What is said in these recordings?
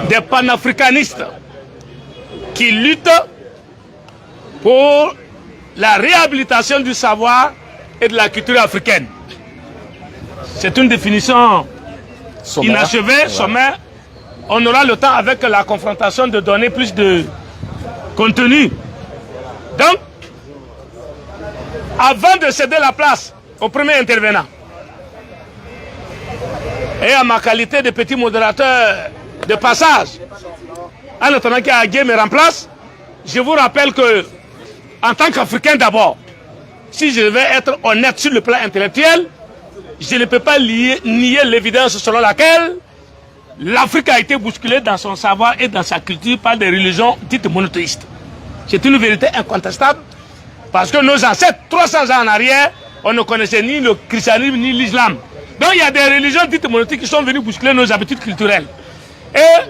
des panafricanistes qui luttent pour la réhabilitation du savoir et de la culture africaine. C'est une définition inachevée, sommaire. On aura le temps avec la confrontation de donner plus de contenu. Donc, avant de céder la place au premier intervenant, et à ma qualité de petit modérateur de passage, en attendant qu'Agué me remplace, je vous rappelle que, en tant qu'Africain d'abord, si je vais être honnête sur le plan intellectuel, je ne peux pas nier l'évidence selon laquelle l'Afrique a été bousculée dans son savoir et dans sa culture par des religions dites monothéistes. C'est une vérité incontestable, parce que nos ancêtres, 300 ans en arrière, on ne connaissait ni le christianisme ni l'islam. Donc il y a des religions dites monothéistes qui sont venues bousculer nos habitudes culturelles. Et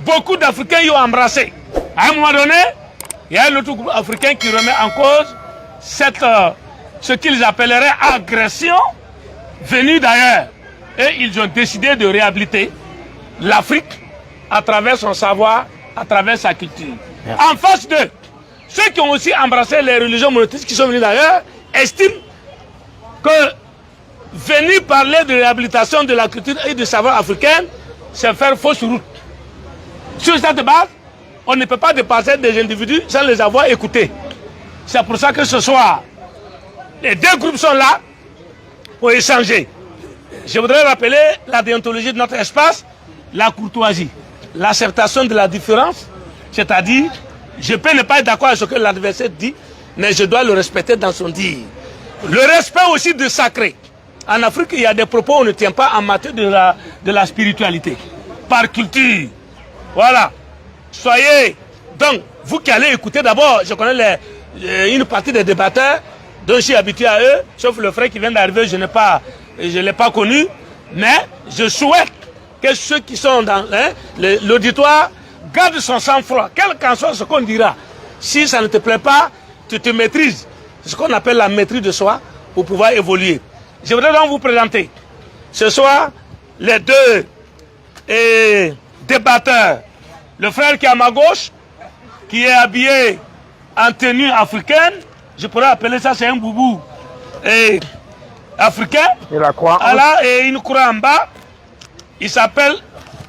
beaucoup d'Africains y ont embrassé. À un moment donné, il y a un autre groupe africain qui remet en cause ce qu'ils appelleraient agression venue d'ailleurs. Et ils ont décidé de réhabiliter l'Afrique à travers son savoir, à travers sa culture. Merci. En face d'eux, ceux qui ont aussi embrassé les religions monothéistes qui sont venus d'ailleurs estiment que venir parler de réhabilitation de la culture et du savoir africain, c'est faire fausse route. Sur cette base, on ne peut pas dépasser des individus sans les avoir écoutés. C'est pour ça que ce soir, les deux groupes sont là pour échanger. Je voudrais rappeler la déontologie de notre espace, la courtoisie, l'acceptation de la différence, c'est-à-dire, je peux ne pas être d'accord avec ce que l'adversaire dit, mais je dois le respecter dans son dire. Le respect aussi du sacré. En Afrique, il y a des propos on ne tient pas en matière de la spiritualité. Par culture. Voilà. Soyez. Donc, vous qui allez écouter d'abord, je connais une partie des débatteurs, dont je suis habitué à eux, sauf le frère qui vient d'arriver, je ne l'ai pas connu, mais je souhaite que ceux qui sont dans l'auditoire gardent son sang-froid, quel qu'en soit ce qu'on dira. Si ça ne te plaît pas, tu te maîtrises. C'est ce qu'on appelle la maîtrise de soi pour pouvoir évoluer. Je voudrais donc vous présenter ce soir les deux débatteurs. Le frère qui est à ma gauche, qui est habillé en tenue africaine, je pourrais appeler ça, c'est un boubou africain. Et la croix. Voilà, et une croix en bas. Il s'appelle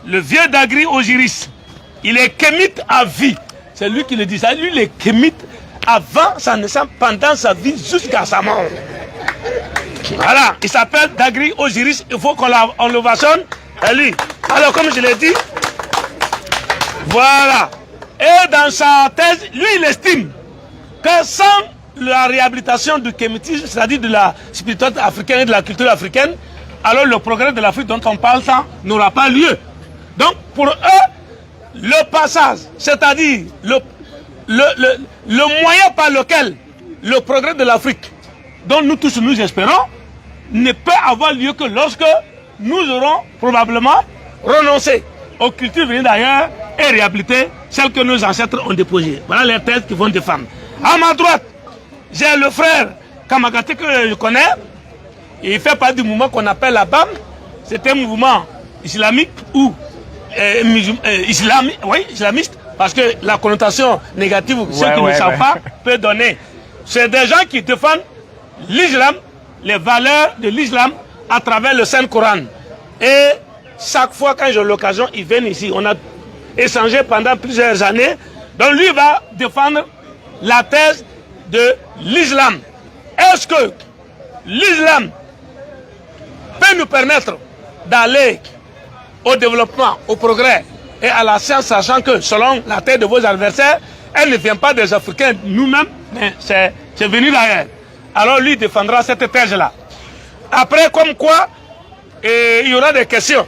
le vieux d'Agri Osiris. Il est kémite à vie. C'est lui qui le dit ça. Lui, il est kémite avant sa naissance, pendant sa vie, jusqu'à sa mort. Voilà, il s'appelle Dagri Osiris. Il faut qu'on l'ovationne. Lui. Alors, comme je l'ai dit, voilà. Et dans sa thèse, lui, il estime que sans la réhabilitation du kémitisme, c'est-à-dire de la spiritualité africaine et de la culture africaine, alors le progrès de l'Afrique dont on parle tant n'aura pas lieu. Donc, pour eux, le passage, c'est-à-dire le moyen par lequel le progrès de l'Afrique, dont nous tous nous espérons, ne peut avoir lieu que lorsque nous aurons probablement renoncé aux cultures venues d'ailleurs et réhabilité celles que nos ancêtres ont déposées. Voilà les thèses qu'ils vont défendre. À ma droite, j'ai le frère Kamagaté que je connais. Il fait partie du mouvement qu'on appelle la BAM. C'est un mouvement islamique ou islamiste, parce que la connotation négative, ceux qui ne savent pas, peut donner. C'est des gens qui défendent l'islam, les valeurs de l'islam à travers le Saint-Coran. Et chaque fois quand j'ai l'occasion, ils viennent ici. On a échangé pendant plusieurs années. Donc lui va défendre la thèse de l'islam. Est-ce que l'islam peut nous permettre d'aller au développement, au progrès et à la science, sachant que selon la thèse de vos adversaires, elle ne vient pas des Africains nous-mêmes, mais c'est venu d'ailleurs. Alors lui défendra cette thèse-là. Après, comme quoi, il y aura des questions.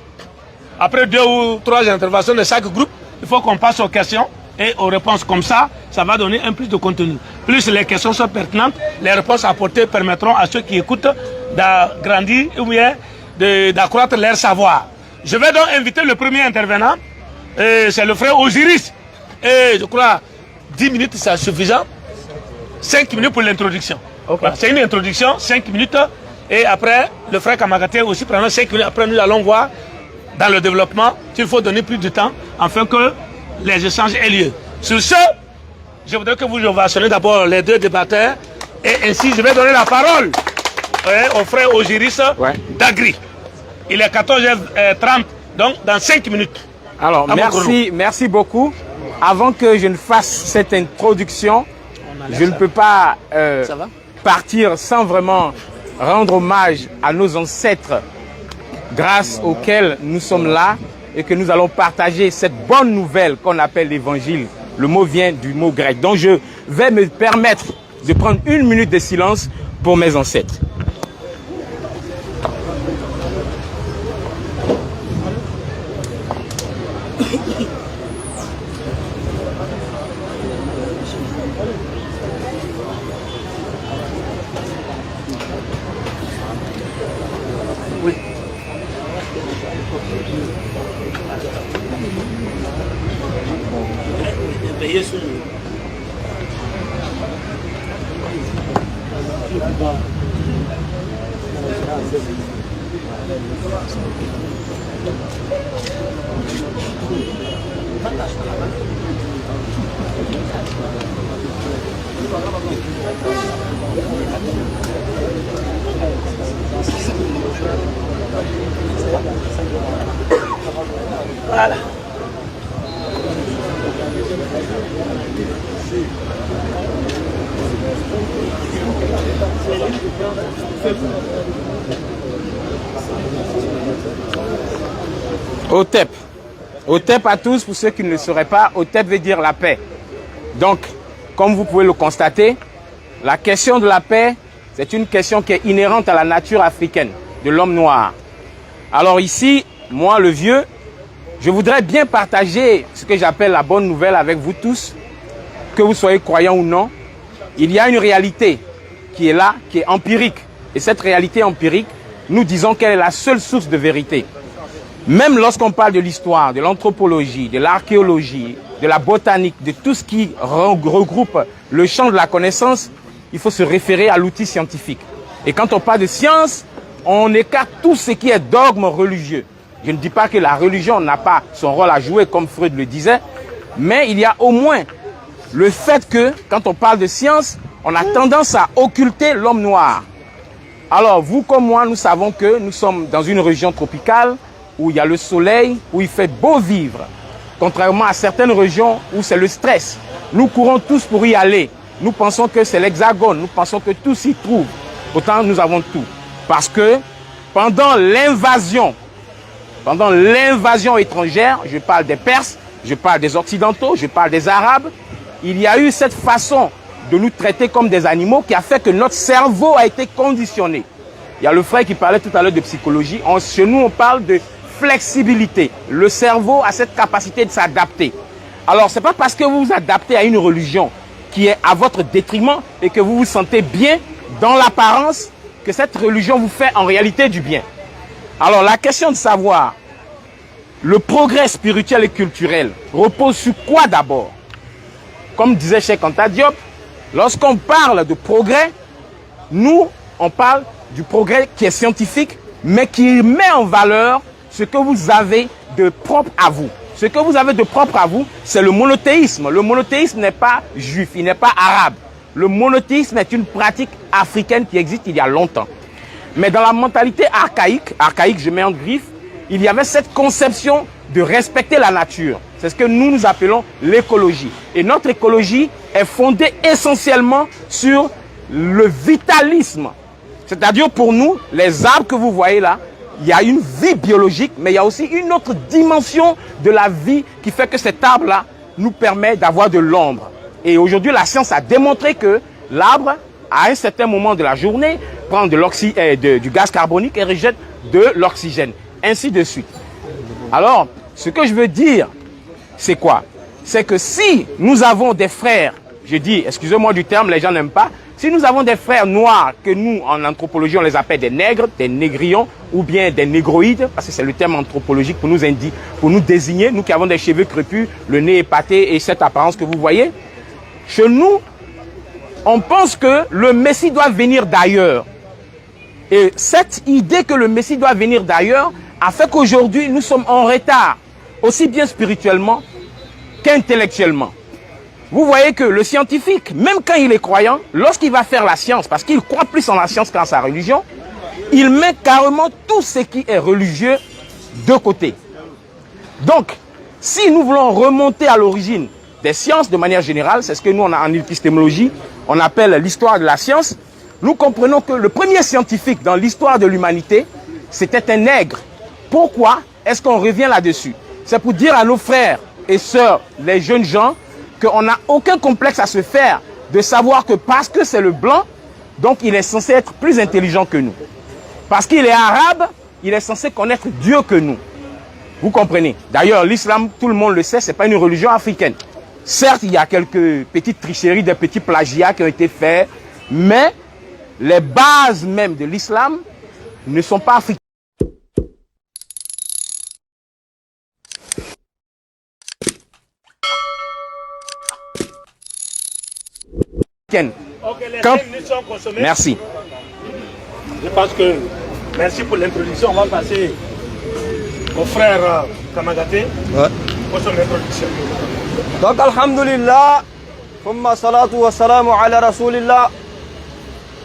Après 2 ou 3 interventions de chaque groupe, il faut qu'on passe aux questions et aux réponses. Comme ça, ça va donner un plus de contenu. Plus les questions sont pertinentes, les réponses apportées permettront à ceux qui écoutent d'agrandir ou bien d'accroître leur savoir. Je vais donc inviter le premier intervenant, c'est le frère Osiris. Et je crois 10 minutes c'est suffisant. 5 minutes pour l'introduction. Okay. C'est une introduction, 5 minutes. Et après, le frère Kamagaté aussi prendra 5 minutes. Après, nous allons voir dans le développement, il faut donner plus de temps afin que les échanges aient lieu. Sur ce, je voudrais que vous ovationnez d'abord les deux débatteurs et ainsi je vais donner la parole au frère Osiris d'Agri. Il est 14h30, donc dans 5 minutes. Alors, merci beaucoup. Avant que je ne fasse cette introduction, je ne peux pas partir sans vraiment rendre hommage à nos ancêtres grâce auxquels nous sommes là et que nous allons partager cette bonne nouvelle qu'on appelle l'évangile. Le mot vient du mot grec. Donc je vais me permettre de prendre 1 minute de silence pour mes ancêtres. Voilà. OTEP. OTEP à tous, pour ceux qui ne le sauraient pas, OTEP veut dire la paix. Donc, comme vous pouvez le constater, la question de la paix, c'est une question qui est inhérente à la nature africaine, de l'homme noir. Alors ici, moi le vieux, je voudrais bien partager ce que j'appelle la bonne nouvelle avec vous tous, que vous soyez croyants ou non. Il y a une réalité qui est là, qui est empirique. Et cette réalité empirique, nous disons qu'elle est la seule source de vérité. Même lorsqu'on parle de l'histoire, de l'anthropologie, de l'archéologie, de la botanique, de tout ce qui regroupe le champ de la connaissance, il faut se référer à l'outil scientifique. Et quand on parle de science, on écarte tout ce qui est dogme religieux. Je ne dis pas que la religion n'a pas son rôle à jouer, comme Freud le disait, mais il y a au moins le fait que, quand on parle de science, on a tendance à occulter l'homme noir. Alors, vous comme moi, nous savons que nous sommes dans une région tropicale, où il y a le soleil, où il fait beau vivre. Contrairement à certaines régions où c'est le stress. Nous courons tous pour y aller. Nous pensons que c'est l'hexagone, nous pensons que tout s'y trouve. Pourtant, nous avons tout. Parce que pendant l'invasion étrangère, je parle des Perses, je parle des Occidentaux, je parle des Arabes, il y a eu cette façon de nous traiter comme des animaux qui a fait que notre cerveau a été conditionné. Il y a le frère qui parlait tout à l'heure de psychologie. Chez nous, on parle de flexibilité. Le cerveau a cette capacité de s'adapter. Alors, ce n'est pas parce que vous vous adaptez à une religion qui est à votre détriment et que vous vous sentez bien dans l'apparence que cette religion vous fait en réalité du bien. Alors, la question de savoir le progrès spirituel et culturel repose sur quoi d'abord? Comme disait Cheikh Anta Diop, lorsqu'on parle de progrès, nous, on parle du progrès qui est scientifique, mais qui met en valeur ce que vous avez de propre à vous. Ce que vous avez de propre à vous, c'est le monothéisme. Le monothéisme n'est pas juif, il n'est pas arabe. Le monothéisme est une pratique africaine qui existe il y a longtemps. Mais dans la mentalité archaïque, je mets en griffe, il y avait cette conception de respecter la nature. C'est ce que nous appelons l'écologie. Et notre écologie est fondée essentiellement sur le vitalisme. C'est-à-dire pour nous, les arbres que vous voyez là, il y a une vie biologique, mais il y a aussi une autre dimension de la vie qui fait que cet arbre-là nous permet d'avoir de l'ombre. Et aujourd'hui, la science a démontré que l'arbre, à un certain moment de la journée, prend du gaz carbonique et rejette de l'oxygène. Ainsi de suite. Alors, ce que je veux dire, c'est quoi? C'est que si nous avons des frères, je dis, excusez-moi du terme, les gens n'aiment pas, si nous avons des frères noirs, que nous, en anthropologie, on les appelle des nègres, des négrillons, ou bien des négroïdes, parce que c'est le terme anthropologique pour nous désigner, nous qui avons des cheveux crépus, le nez épaté et cette apparence que vous voyez. Chez nous, on pense que le Messie doit venir d'ailleurs. Et cette idée que le Messie doit venir d'ailleurs a fait qu'aujourd'hui, nous sommes en retard, aussi bien spirituellement qu'intellectuellement. Vous voyez que le scientifique, même quand il est croyant, lorsqu'il va faire la science, parce qu'il croit plus en la science qu'en sa religion, il met carrément tout ce qui est religieux de côté. Donc, si nous voulons remonter à l'origine des sciences de manière générale, c'est ce que nous, on a en épistémologie, on appelle l'histoire de la science, nous comprenons que le premier scientifique dans l'histoire de l'humanité, c'était un nègre. Pourquoi est-ce qu'on revient là-dessus? C'est pour dire à nos frères et sœurs, les jeunes gens, qu'on n'a aucun complexe à se faire de savoir que parce que c'est le blanc, donc il est censé être plus intelligent que nous. Parce qu'il est arabe, il est censé connaître Dieu que nous. Vous comprenez? D'ailleurs, l'islam, tout le monde le sait, ce n'est pas une religion africaine. Certes, il y a quelques petites tricheries, des petits plagiats qui ont été faits, mais les bases même de l'islam ne sont pas africaines. Okay, les Quand... 5 minutes sont consommées. Merci. Je pense que merci pour l'introduction. On va passer au frère Kamagaté pour son introduction. Donc, alhamdulillah, thumma salatu wa salamu ala rasulillah.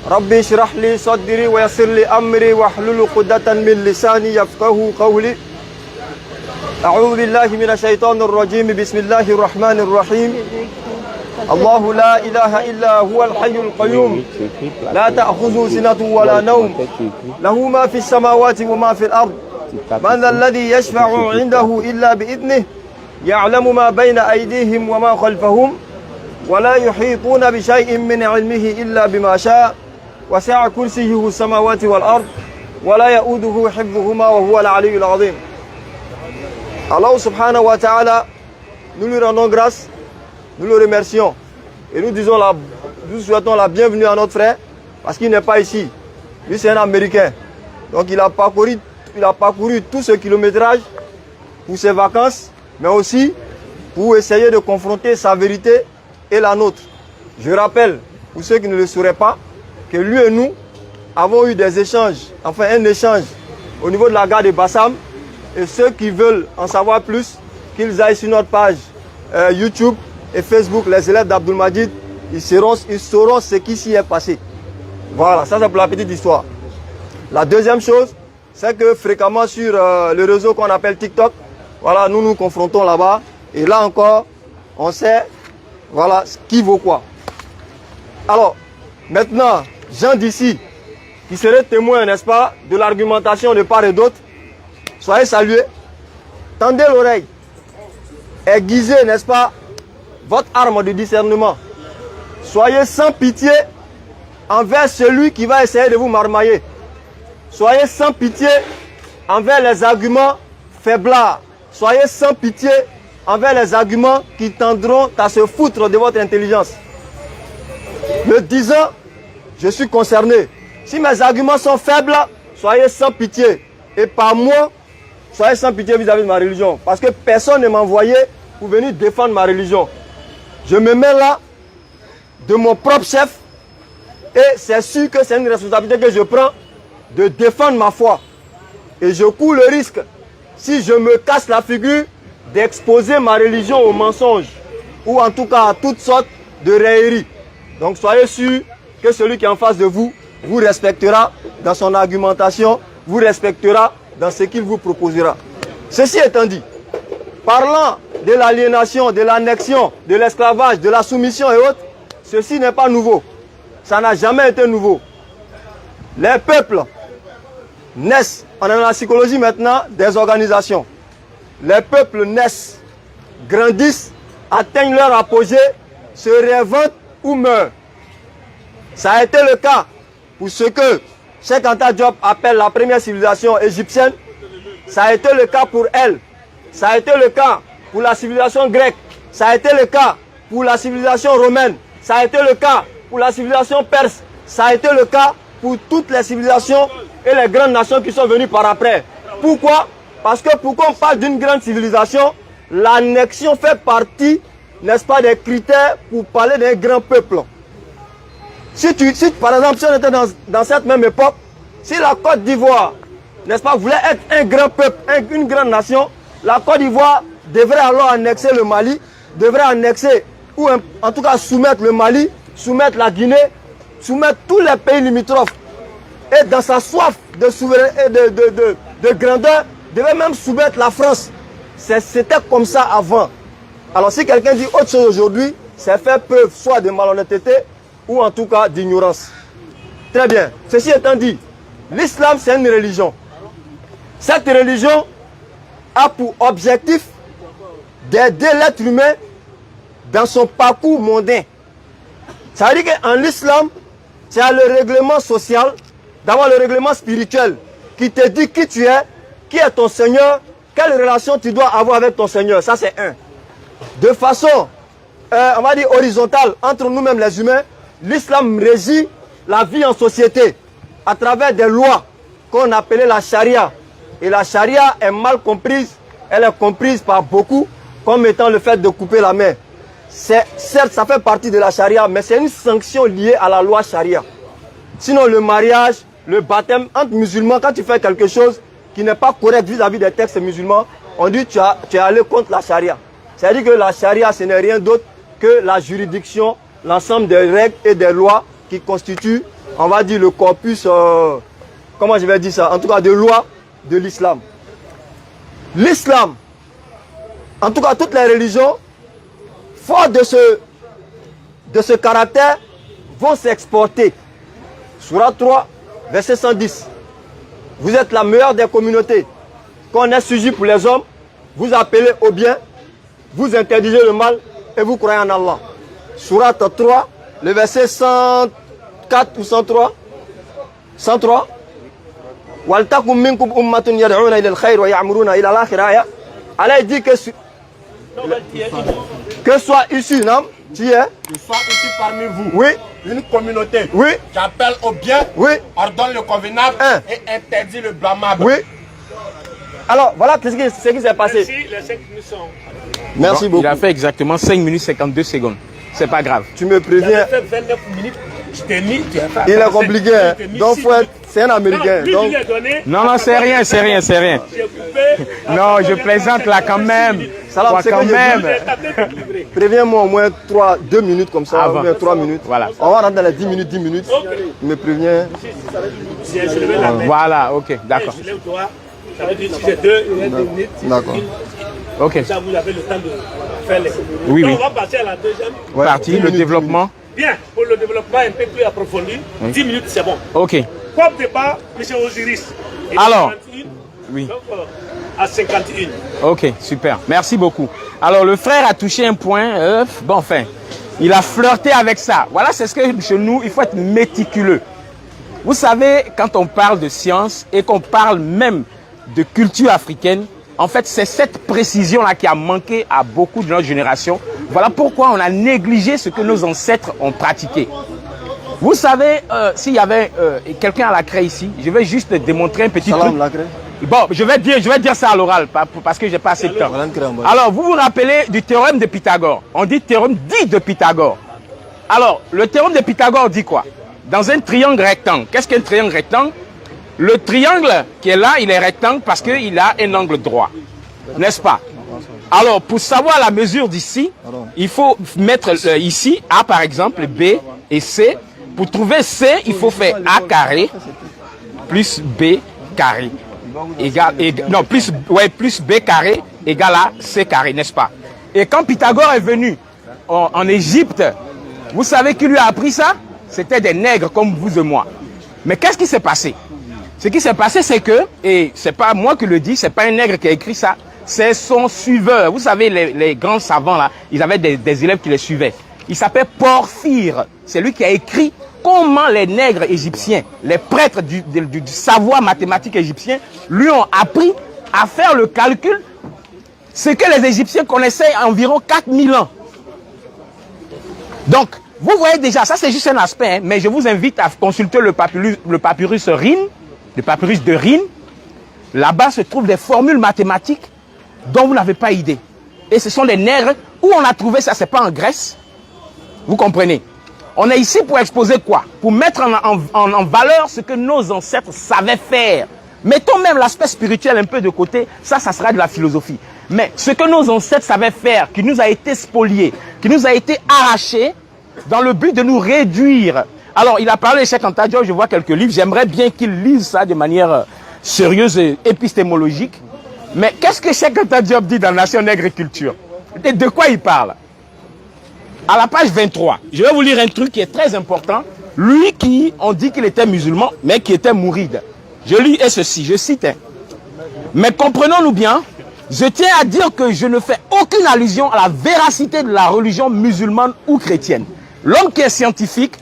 Rabbi shrah li sadri wa yassir li amri wa hlul uqdatan min lisani yafqahu qawli. A'udhu billahi minash shaitanir rajim. Bismillahir rahmanir rahim. الله لا إله إلا هو الحي القيوم لا تأخذه سنة ولا نوم له ما في السماوات وما في الأرض من ذا الذي يشفع عنده إلا بإذنه يعلم ما بين أيديهم وما خلفهم ولا يحيطون بشيء من علمه إلا بما شاء وسع كرسيه السماوات والأرض ولا يؤوده حفظهما وهو العلي العظيم. Allah subhanahu wa ta'ala, nous lui rendons grâce. Nous le remercions et nous souhaitons la bienvenue à notre frère parce qu'il n'est pas ici. Lui c'est un Américain. Donc il a parcouru tout ce kilométrage pour ses vacances, mais aussi pour essayer de confronter sa vérité et la nôtre. Je rappelle, pour ceux qui ne le sauraient pas, que lui et nous avons eu des échanges, enfin un échange au niveau de la gare de Bassam, et ceux qui veulent en savoir plus, qu'ils aillent sur notre page YouTube et Facebook, les élèves d'Abdul Majid, ils sauront ce qui s'y est passé. Voilà, ça c'est pour la petite histoire. La deuxième chose, c'est que fréquemment sur le réseau qu'on appelle TikTok, voilà, nous nous confrontons là-bas. Et là encore, on sait, voilà, qui vaut quoi. Alors, maintenant, gens d'ici, qui seraient témoins, n'est-ce pas, de l'argumentation de part et d'autre, soyez salués, tendez l'oreille, aiguisez, n'est-ce pas, votre arme de discernement. Soyez sans pitié envers celui qui va essayer de vous marmailler. Soyez sans pitié envers les arguments faiblards. Soyez sans pitié envers les arguments qui tendront à se foutre de votre intelligence. Le disant, je suis concerné. Si mes arguments sont faibles, soyez sans pitié. Et par moi, soyez sans pitié vis-à-vis de ma religion. Parce que personne ne m'a envoyé pour venir défendre ma religion. Je me mets là de mon propre chef et c'est sûr que c'est une responsabilité que je prends de défendre ma foi. Et je cours le risque, si je me casse la figure, d'exposer ma religion au mensonge ou en tout cas à toutes sortes de railleries. Donc soyez sûr que celui qui est en face de vous, vous respectera dans son argumentation, vous respectera dans ce qu'il vous proposera. Ceci étant dit, parlant de l'aliénation, de l'annexion, de l'esclavage, de la soumission et autres, ceci n'est pas nouveau. Ça n'a jamais été nouveau. Les peuples naissent, on est dans la psychologie maintenant, des organisations. Les peuples naissent, grandissent, atteignent leur apogée, se révoltent ou meurent. Ça a été le cas pour ce que Cheikh Anta Diop appelle la première civilisation égyptienne. Ça a été le cas pour elle. Ça a été le cas pour la civilisation grecque. Ça a été le cas pour la civilisation romaine. Ça a été le cas pour la civilisation perse. Ça a été le cas pour toutes les civilisations et les grandes nations qui sont venues par après. Pourquoi? Parce que pourquoi on parle d'une grande civilisation, l'annexion fait partie, n'est-ce pas, des critères pour parler d'un grand peuple. Si par exemple, si on était dans cette même époque, si la Côte d'Ivoire n'est-ce pas, voulait être un grand peuple, une grande nation, la Côte d'Ivoire devrait alors annexer le Mali, devrait annexer, ou en tout cas soumettre le Mali, soumettre la Guinée, soumettre tous les pays limitrophes. Et dans sa soif de souveraineté et de grandeur, devait même soumettre la France. C'était comme ça avant. Alors si quelqu'un dit autre chose aujourd'hui, c'est faire preuve soit de malhonnêteté ou en tout cas d'ignorance. Très bien. Ceci étant dit, l'islam c'est une religion. Cette religion a pour objectif d'aider l'être humain dans son parcours mondain. Ça veut dire qu'en l'islam, tu as le règlement social, d'abord le règlement spirituel qui te dit qui tu es, qui est ton Seigneur, quelle relation tu dois avoir avec ton Seigneur. Ça c'est un. De façon, on va dire horizontale, entre nous-mêmes les humains, l'islam régit la vie en société à travers des lois qu'on appelait la charia. Et la charia est mal comprise, elle est comprise par beaucoup comme étant le fait de couper la main. Certes, ça fait partie de la charia, mais c'est une sanction liée à la loi charia. Sinon, le mariage, le baptême, entre musulmans, quand tu fais quelque chose qui n'est pas correct vis-à-vis des textes musulmans, on dit que tu es allé contre la charia. C'est-à-dire que la charia, ce n'est rien d'autre que la juridiction, l'ensemble des règles et des lois qui constituent, on va dire, le corpus, comment je vais dire ça, en tout cas de lois de l'islam. L'islam, en tout cas toutes les religions, fort de ce caractère, vont s'exporter. Sourate 3, verset 110. Vous êtes la meilleure des communautés. Quand on est sujet pour les hommes, vous appelez au bien, vous interdisez le mal et vous croyez en Allah. Sourate 3, le verset 104 ou 103. 103. وَلْتَكُمْ مِنْكُمْ أُمَّةٌ يَدْعُونَ إِلَى الْخَيْرِ وَيَعْمُرُونَ إِلَى الْآخِرَةِ. Allah dit que soit issu, non? Tu es? Que soit issu parmi vous. Oui. Une communauté. Oui. Qui appelle au bien. Oui. Ordonne le convenable. Et interdit le blâmable. Oui. Alors, voilà ce qui s'est passé. Merci, les 5 minutes sont... Merci Bon, beaucoup. il a fait exactement 5 minutes 52 secondes. C'est pas grave. Tu me préviens. fait 29 minutes, je t'ai mis, tu as fait... Il est compliqué, hein. Donc, c'est un Américain. Non, Donc, Non, c'est rien, c'est rien, c'est rien. Non, je plaisante là quand même. Salam, Quoi, c'est quand que je même. préviens-moi au moins 2 minutes comme ça, Avant. ou bien 3 minutes. Voilà. On va rentrer dans les 10 minutes. Tu me préviens. Voilà, ok, d'accord. Je lève le doigt, ça veut dire que c'est 2 minutes. D'accord. Ok. Ça, vous avez le temps de faire les... Oui, Donc, oui. on va passer à la deuxième. Ouais, Partie, 10 le minutes, développement. Bien, pour le développement un peu plus approfondi, 10 minutes c'est bon. Ok. Comme départ, M. Osiris. Il est Alors. 51, Oui. donc, à 51. Ok, super. Merci beaucoup. Alors, le frère a touché un point. Bon, enfin, il a flirté avec ça. Voilà, c'est ce que chez nous, il faut être méticuleux. Vous savez, quand on parle de science et qu'on parle même de culture africaine, en fait, c'est cette précision-là qui a manqué à beaucoup de notre génération. Voilà pourquoi on a négligé ce que nos ancêtres ont pratiqué. Vous savez, s'il y avait quelqu'un à la craie ici, je vais juste démontrer un petit Salam, truc. la craie. Bon, je vais dire ça à l'oral parce que j'ai pas assez de temps. Alors, vous vous rappelez du théorème de Pythagore. On dit théorème dit de Pythagore. Alors, le théorème de Pythagore dit quoi? Dans un triangle rectangle, qu'est-ce qu'un triangle rectangle? Le triangle qui est là, il est rectangle parce qu'il a un angle droit. N'est-ce pas? Alors, pour savoir la mesure d'ici, il faut mettre ici A par exemple, B et C. Pour trouver C, il faut faire A carré plus B carré. Plus B carré égale à C carré, n'est-ce pas? Et quand Pythagore est venu en Égypte, vous savez qui lui a appris ça? C'était des nègres comme vous et moi. Mais qu'est-ce qui s'est passé? Ce qui s'est passé, c'est que, et c'est pas moi qui le dis, c'est pas un nègre qui a écrit ça, c'est son suiveur. Vous savez, les grands savants là, ils avaient des élèves qui les suivaient. Il s'appelle Porphyre. C'est lui qui a écrit comment les nègres égyptiens, les prêtres du savoir mathématique égyptien, lui ont appris à faire le calcul, ce que les Égyptiens connaissaient environ 4000 ans. Donc, vous voyez déjà, ça c'est juste un aspect, hein, mais je vous invite à consulter le papyrus Rhind, le papyrus de Rhind. Là-bas se trouvent des formules mathématiques dont vous n'avez pas idée. Et ce sont des nègres. Où on a trouvé ça, c'est pas en Grèce. Vous comprenez? On est ici pour exposer quoi? Pour mettre en valeur ce que nos ancêtres savaient faire. Mettons même l'aspect spirituel un peu de côté, ça sera de la philosophie. Mais ce que nos ancêtres savaient faire, qui nous a été spolié, qui nous a été arraché, dans le but de nous réduire. Alors, il a parlé de Cheikh Anta Diop, je vois quelques livres, j'aimerais bien qu'il lise ça de manière sérieuse et épistémologique. Mais qu'est-ce que Cheikh Anta Diop dit dans Nation Nègre et Culture? De quoi il parle? À la page 23, je vais vous lire un truc qui est très important. Lui qui, on dit qu'il était musulman, mais qui était mouride. Je lis ceci, je cite. Mais comprenons-nous bien, je tiens à dire que je ne fais aucune allusion à la véracité de la religion musulmane ou chrétienne. L'homme qui est scientifique,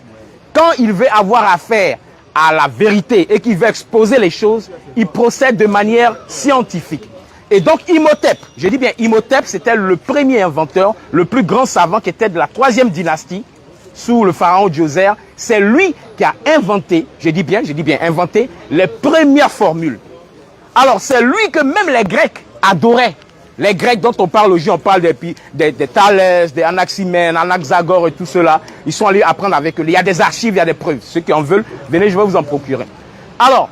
quand il veut avoir affaire à la vérité et qu'il veut exposer les choses, il procède de manière scientifique. Et donc Imhotep, je dis bien Imhotep, c'était le premier inventeur, le plus grand savant qui était de la 3e dynastie, sous le pharaon Djoser. C'est lui qui a inventé, je dis bien inventé, les premières formules. Alors c'est lui que même les Grecs adoraient. Les Grecs dont on parle aujourd'hui, on parle des Thalès, des Anaximènes, Anaxagore et tout cela. Ils sont allés apprendre avec eux. Il y a des archives, il y a des preuves. Ceux qui en veulent, venez, je vais vous en procurer. Alors,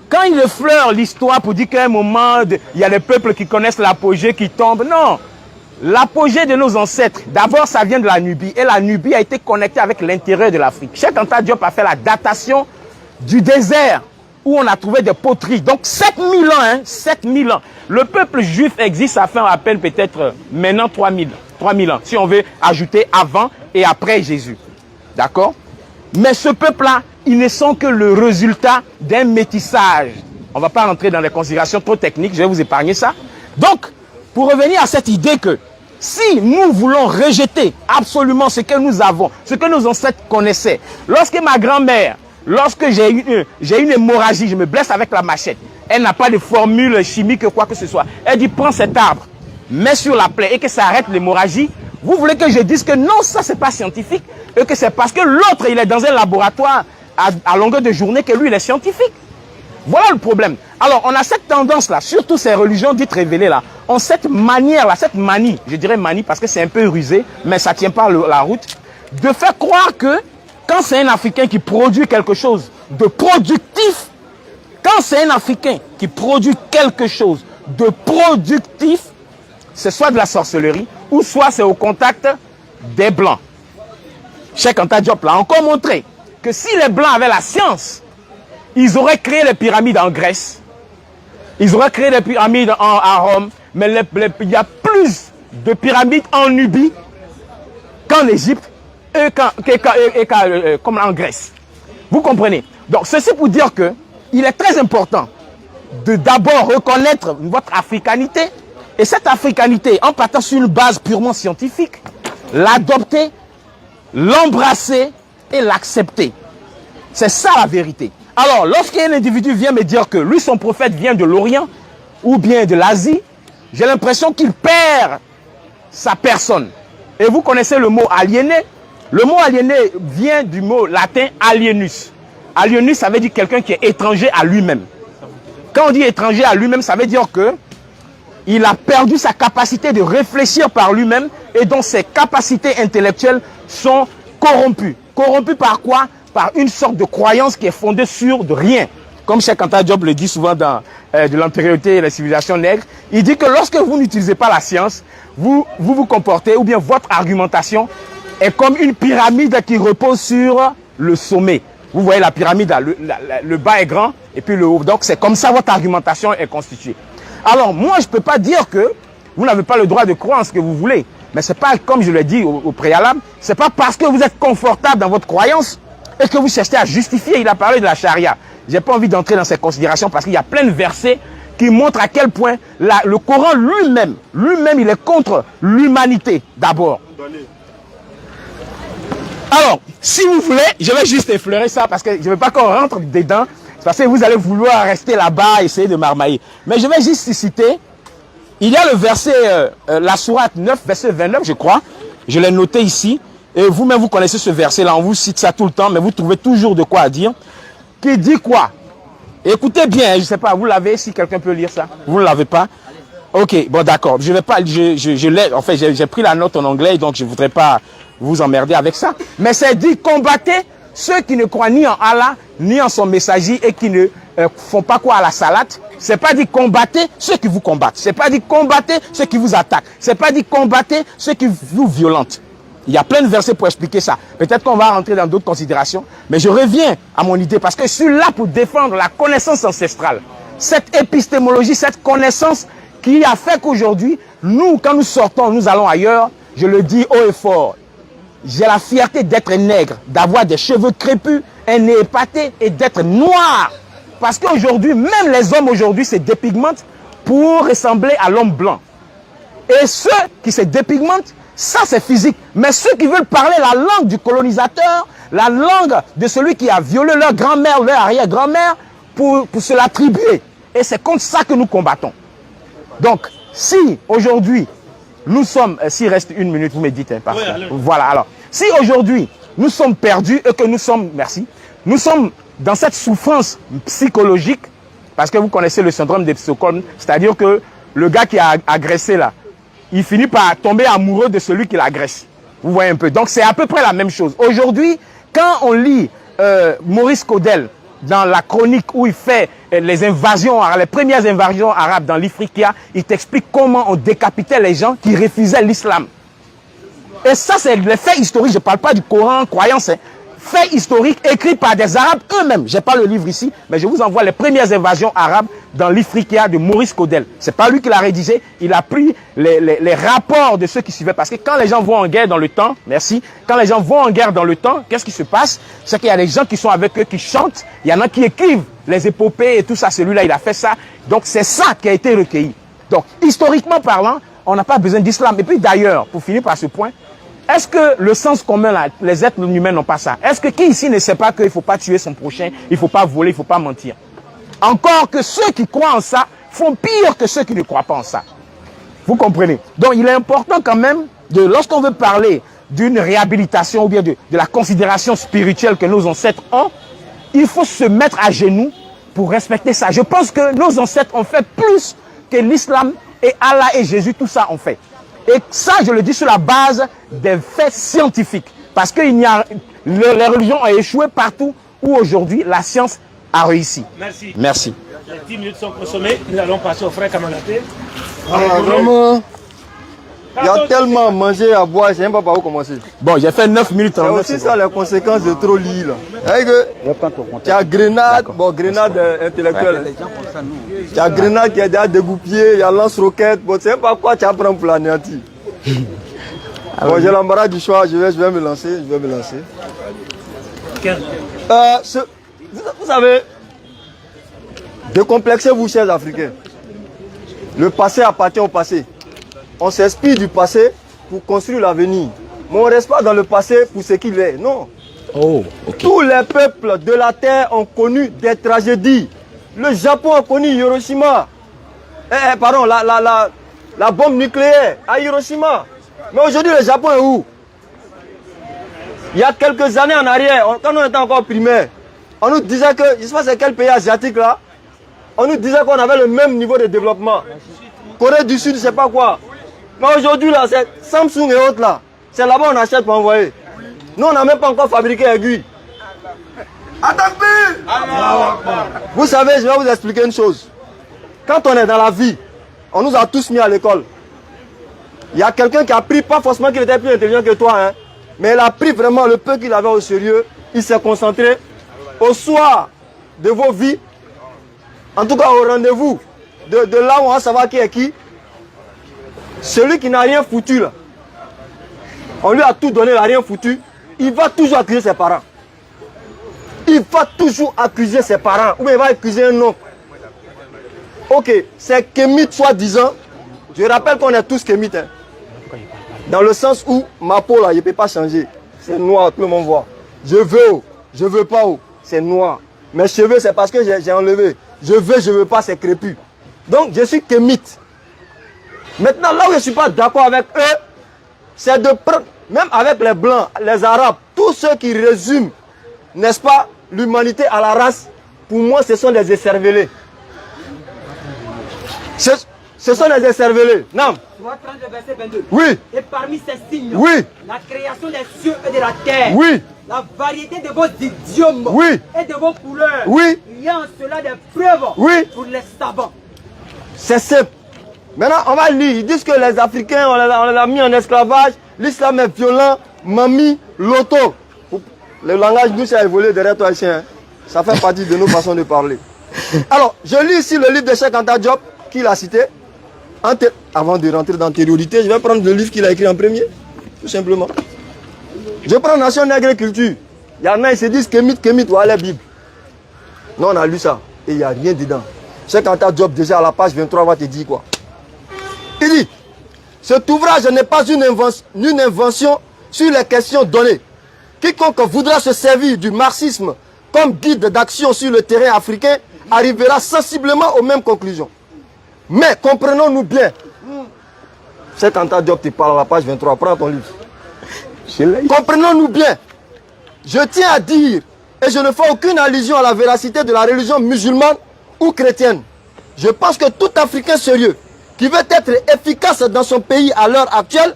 quand il effleure l'histoire pour dire qu'à un moment, il y a des peuples qui connaissent l'apogée qui tombe, non. L'apogée de nos ancêtres, d'abord, ça vient de la Nubie. Et la Nubie a été connectée avec l'intérieur de l'Afrique. Cheikh Anta Diop a fait la datation du désert où on a trouvé des poteries. Donc 7000 ans, hein, 7000 ans. Le peuple juif existe, ça fait un rappel peut-être maintenant 3000 ans. Si on veut ajouter avant et après Jésus. D'accord? Mais ce peuple-là, ils ne sont que le résultat d'un métissage. On ne va pas rentrer dans des considérations trop techniques, je vais vous épargner ça. Donc, pour revenir à cette idée que si nous voulons rejeter absolument ce que nous avons, ce que nos ancêtres connaissaient, lorsque ma grand-mère, lorsque j'ai une hémorragie, je me blesse avec la machette, elle n'a pas de formule chimique ou quoi que ce soit. Elle dit, prends cet arbre, mets sur la plaie et que ça arrête l'hémorragie. Vous voulez que je dise que non, ça c'est pas scientifique et que c'est parce que l'autre, il est dans un laboratoire à longueur de journée que lui, il est scientifique. Voilà le problème. Alors, on a cette tendance-là, surtout ces religions dites révélées-là, ont cette manière-là, cette manie, je dirais manie parce que c'est un peu rusé, mais ça ne tient pas la route, de faire croire que quand c'est un Africain qui produit quelque chose de productif, quand c'est un Africain qui produit quelque chose de productif, c'est soit de la sorcellerie, ou soit c'est au contact des Blancs. Cheikh Anta Diop l'a encore montré que si les Blancs avaient la science, ils auraient créé les pyramides en Grèce, ils auraient créé les pyramides à Rome, mais il y a plus de pyramides en Nubie qu'en Égypte comme en Grèce. Vous comprenez? Donc ceci pour dire que il est très important de d'abord reconnaître votre africanité, et cette africanité, en partant sur une base purement scientifique, l'adopter, l'embrasser et l'accepter. C'est ça la vérité. Alors, lorsqu'un individu vient me dire que lui, son prophète vient de l'Orient ou bien de l'Asie, j'ai l'impression qu'il perd sa personne. Et vous connaissez le mot aliéné. Le mot aliéné vient du mot latin alienus. Alienus, ça veut dire quelqu'un qui est étranger à lui-même. Quand on dit étranger à lui-même, ça veut dire que il a perdu sa capacité de réfléchir par lui-même et dont ses capacités intellectuelles sont corrompues. Corrompues par quoi? Par une sorte de croyance qui est fondée sur de rien. Comme Cheikh Anta Diop le dit souvent dans de l'antériorité et la civilisation nègre, il dit que lorsque vous n'utilisez pas la science, vous comportez, ou bien votre argumentation est comme une pyramide qui repose sur le sommet. Vous voyez la pyramide, le bas est grand et puis le haut. Donc c'est comme ça votre argumentation est constituée. Alors moi je ne peux pas dire que vous n'avez pas le droit de croire en ce que vous voulez. Mais ce n'est pas, comme je l'ai dit au préalable, ce n'est pas parce que vous êtes confortable dans votre croyance et que vous cherchez à justifier. Il a parlé de la charia. Je n'ai pas envie d'entrer dans ces considérations parce qu'il y a plein de versets qui montrent à quel point le Coran lui-même, il est contre l'humanité d'abord. Alors, si vous voulez, je vais juste effleurer ça parce que je ne veux pas qu'on rentre dedans. C'est parce que vous allez vouloir rester là-bas, essayer de marmailler. Mais je vais juste citer. Il y a le verset, la sourate 9, verset 29, je crois. Je l'ai noté ici. Et vous-même, vous connaissez ce verset-là. On vous cite ça tout le temps, mais vous trouvez toujours de quoi dire. Qui dit quoi? Écoutez bien, je ne sais pas, vous l'avez, si quelqu'un peut lire ça. Vous ne l'avez pas? Ok, bon d'accord. Je vais pas, je l'ai, en fait, j'ai pris la note en anglais, donc je ne voudrais pas vous emmerder avec ça. Mais c'est dit, combattez Ceux qui ne croient ni en Allah, ni en son messager et qui ne font pas quoi à la salade, c'est pas dit combattez ceux qui vous combattent. C'est pas dit combattez ceux qui vous attaquent. C'est pas dit combattez ceux qui vous violentent. Il y a plein de versets pour expliquer ça. Peut-être qu'on va rentrer dans d'autres considérations, mais je reviens à mon idée parce que je suis là pour défendre la connaissance ancestrale. Cette épistémologie, cette connaissance qui a fait qu'aujourd'hui, nous, quand nous sortons, nous allons ailleurs, je le dis haut et fort, j'ai la fierté d'être nègre, d'avoir des cheveux crépus, un nez épaté et d'être noir. Parce qu'aujourd'hui, même les hommes aujourd'hui se dépigmentent pour ressembler à l'homme blanc. Et ceux qui se dépigmentent, ça c'est physique. Mais ceux qui veulent parler la langue du colonisateur, la langue de celui qui a violé leur grand-mère, leur arrière-grand-mère, pour se l'attribuer. Et c'est contre ça que nous combattons. Donc, si aujourd'hui, nous sommes, s'il reste une minute, vous me dites, hein, parce que, voilà, alors, si aujourd'hui, nous sommes perdus et que nous sommes, merci, nous sommes dans cette souffrance psychologique, parce que vous connaissez le syndrome de Stockholm, c'est-à-dire que le gars qui a agressé là, il finit par tomber amoureux de celui qui l'agresse. Vous voyez un peu. Donc c'est à peu près la même chose. Aujourd'hui, quand on lit Maurice Claudel dans la chronique où il fait les invasions, les premières invasions arabes dans l'Ifriqiya, il t'explique comment on décapitait les gens qui refusaient l'islam. Et ça, c'est les faits historiques. Je ne parle pas du Coran, croyance. Hein. Faits historiques écrits par des Arabes eux-mêmes. Je n'ai pas le livre ici, mais je vous envoie les premières invasions arabes dans l'Ifriqiya de Maurice Claudel. Ce n'est pas lui qui l'a rédigé, il a pris les rapports de ceux qui suivaient. Parce que quand les gens vont en guerre dans le temps, merci, quand les gens vont en guerre dans le temps, qu'est-ce qui se passe? C'est qu'il y a des gens qui sont avec eux, qui chantent, il y en a qui écrivent les épopées et tout ça, celui-là il a fait ça. Donc c'est ça qui a été recueilli. Donc historiquement parlant, on n'a pas besoin d'islam. Et puis d'ailleurs, pour finir par ce point, est-ce que le sens commun, là, les êtres humains n'ont pas ça? Est-ce que qui ici ne sait pas qu'il ne faut pas tuer son prochain, il ne faut pas voler, il ne faut pas mentir? Encore que ceux qui croient en ça font pire que ceux qui ne croient pas en ça. Vous comprenez? Donc il est important quand même, lorsqu'on veut parler d'une réhabilitation ou bien de la considération spirituelle que nos ancêtres ont, il faut se mettre à genoux pour respecter ça. Je pense que nos ancêtres ont fait plus que l'islam et Allah et Jésus, tout ça ont fait. Et ça, je le dis sur la base des faits scientifiques. Parce que les religions ont échoué partout où aujourd'hui la science a réussi. Merci. Merci. Les 10 minutes sont consommées. Nous allons passer au frère Kamagaté. Vraiment, il y a tellement à manger, à boire, je ne sais pas par où commencer. Bon, j'ai fait 9 minutes. C'est aussi ça les conséquences de trop lire. Tu as Grenade, bon, Grenade intellectuelle. Tu as Grenade qui est déjà dégoupillé, il y a lance-roquette. Bon, tu ne sais pas quoi tu apprends pour l'anéantir. Bon, j'ai l'embarras du choix, je vais me lancer. Vous savez, décomplexez-vous, chers Africains. Le passé appartient au passé. On s'inspire du passé pour construire l'avenir. Mais on ne reste pas dans le passé pour ce qu'il est. Non. Oh, okay. Tous les peuples de la Terre ont connu des tragédies. Le Japon a connu Hiroshima. Pardon, la bombe nucléaire à Hiroshima. Mais aujourd'hui, le Japon est où? Il y a quelques années en arrière, quand on était encore primaire, on nous disait que, je ne sais pas c'est quel pays asiatique là, on nous disait qu'on avait le même niveau de développement. Corée du Sud, je ne sais pas quoi. Mais aujourd'hui, là, c'est Samsung et autres, là. C'est là-bas on achète pour envoyer. Nous, on n'a même pas encore fabriqué aiguille. Vous savez, je vais vous expliquer une chose. Quand on est dans la vie, on nous a tous mis à l'école. Il y a quelqu'un qui a pris, pas forcément qu'il était plus intelligent que toi, hein, mais il a pris vraiment le peu qu'il avait au sérieux. Il s'est concentré au soir de vos vies, en tout cas au rendez-vous, de là où on va savoir qui est qui. Celui qui n'a rien foutu là, on lui a tout donné, il n'a rien foutu, il va toujours accuser ses parents. Il va toujours accuser ses parents, ou bien il va accuser un oncle. Ok, c'est kémite soi-disant. Je rappelle qu'on est tous kémites. Hein. Dans le sens où ma peau là, il ne peut pas changer. C'est noir, tout le monde voit. Je veux pas, c'est noir. Mes cheveux, c'est parce que j'ai enlevé. Je veux pas, c'est crépus. Donc je suis kémite. Maintenant, là où je ne suis pas d'accord avec eux, c'est de prendre, même avec les Blancs, les Arabes, tous ceux qui résument, n'est-ce pas, l'humanité à la race, pour moi, ce sont des écervelés. Ce sont des écervelés. Non. Tu vas prendre le verset 22. Oui. Et parmi ces signes, oui, la création des cieux et de la terre. oui, la variété de vos idiomes Oui. et de vos couleurs. Oui. Il y a en cela des preuves Oui. pour les savants. C'est simple. Maintenant, on va lire. Ils disent que les Africains, on les a mis en esclavage. L'islam est violent. Mamie, loto. Le langage nous a évolué derrière toi, chien. Ça fait partie de nos façons de parler. Alors, je lis ici le livre de Cheikh Anta Diop, qu'il a cité. Avant de rentrer dans l'antériorité, je vais prendre le livre qu'il a écrit en premier. Tout simplement. Je prends Nation Nègre et Culture. Il y en a, ils se disent Kémit, ou à la Bible. Non, on a lu ça. Et il n'y a rien dedans. Cheikh Anta Diop, déjà à la page 23, va te dire quoi. Il dit, cet ouvrage n'est pas une invention sur les questions données. Quiconque voudra se servir du marxisme comme guide d'action sur le terrain africain arrivera sensiblement aux mêmes conclusions. Mais comprenons-nous bien. Cheikh Anta Diop te parle à la page 23, prends ton livre. Comprenons-nous bien. Je tiens à dire, et je ne fais aucune allusion à la véracité de la religion musulmane ou chrétienne. Je pense que tout Africain sérieux qui veut être efficace dans son pays à l'heure actuelle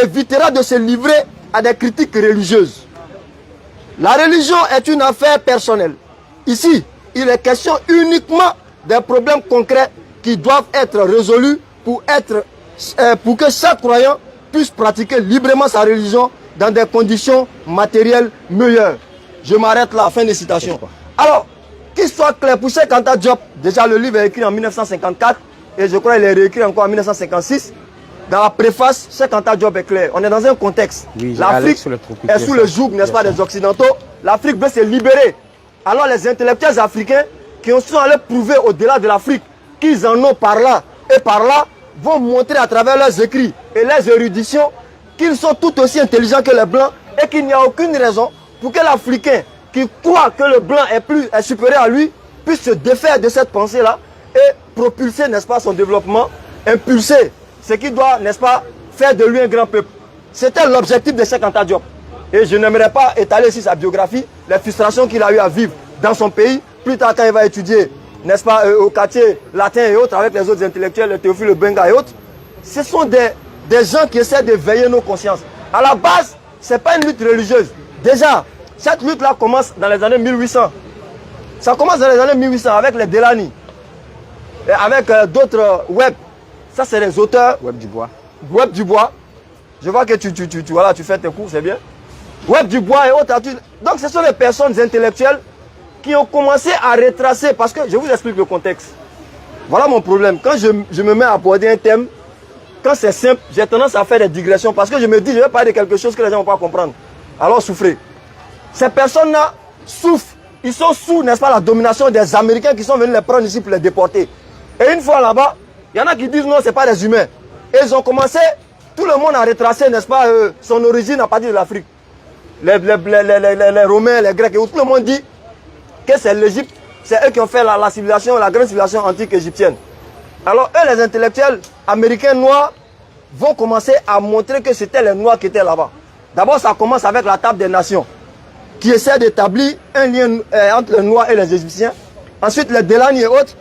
évitera de se livrer à des critiques religieuses. La religion est une affaire personnelle. Ici, il est question uniquement des problèmes concrets qui doivent être résolus pour que chaque croyant puisse pratiquer librement sa religion dans des conditions matérielles meilleures. Je m'arrête là, fin de citation. Alors, qu'il soit clair, pour Cheikh Anta Diop, déjà le livre est écrit en 1954 et je crois qu'il est réécrit encore en 1956. Dans la préface, Cheikh Anta Diop est clair. On est dans un contexte. Oui, l'Afrique est sous le joug, n'est-ce pas, des Occidentaux. L'Afrique veut se libérer. Alors les intellectuels africains qui sont allés prouver au-delà de l'Afrique qu'ils en ont par là et par là, vont montrer à travers leurs écrits et leurs éruditions qu'ils sont tout aussi intelligents que les Blancs et qu'il n'y a aucune raison pour que l'Africain qui croit que le Blanc est supérieur à lui puisse se défaire de cette pensée-là et propulser, n'est-ce pas, son développement, impulser ce qui doit, n'est-ce pas, faire de lui un grand peuple. C'était l'objectif de Cheikh Anta Diop. Et je n'aimerais pas étaler ici sa biographie, les frustrations qu'il a eu à vivre dans son pays, plus tard quand il va étudier, n'est-ce pas, au quartier latin et autres, avec les autres intellectuels, Théophile Benga et autres. Ce sont des gens qui essaient de veiller nos consciences. À la base, ce n'est pas une lutte religieuse. Déjà, cette lutte-là commence dans les années 1800. Ça commence dans les années 1800 avec les Delany, et avec d'autres Webb. Ça, c'est les auteurs. Webb Dubois. Webb Dubois. Je vois que tu fais tes cours, c'est bien. Webb Dubois et autres. Donc, ce sont les personnes intellectuelles qui ont commencé à retracer, parce que je vous explique le contexte. Voilà mon problème. Quand je me mets à aborder un thème, quand c'est simple, j'ai tendance à faire des digressions, parce que je me dis, je vais parler de quelque chose que les gens ne vont pas comprendre. Alors, souffrez. Ces personnes-là souffrent. Ils sont sous, n'est-ce pas, la domination des Américains qui sont venus les prendre ici pour les déporter. Et une fois là-bas, il y en a qui disent non, ce n'est pas des humains. Et ils ont commencé, tout le monde a retracé, n'est-ce pas, son origine à partir de l'Afrique. Les Romains, les Grecs, et tout le monde dit que c'est l'Égypte, c'est eux qui ont fait la civilisation, la grande civilisation antique égyptienne. Alors eux, les intellectuels américains noirs, vont commencer à montrer que c'était les Noirs qui étaient là-bas. D'abord, ça commence avec la table des nations, qui essaie d'établir un lien entre les Noirs et les Égyptiens. Ensuite, les Delany et autres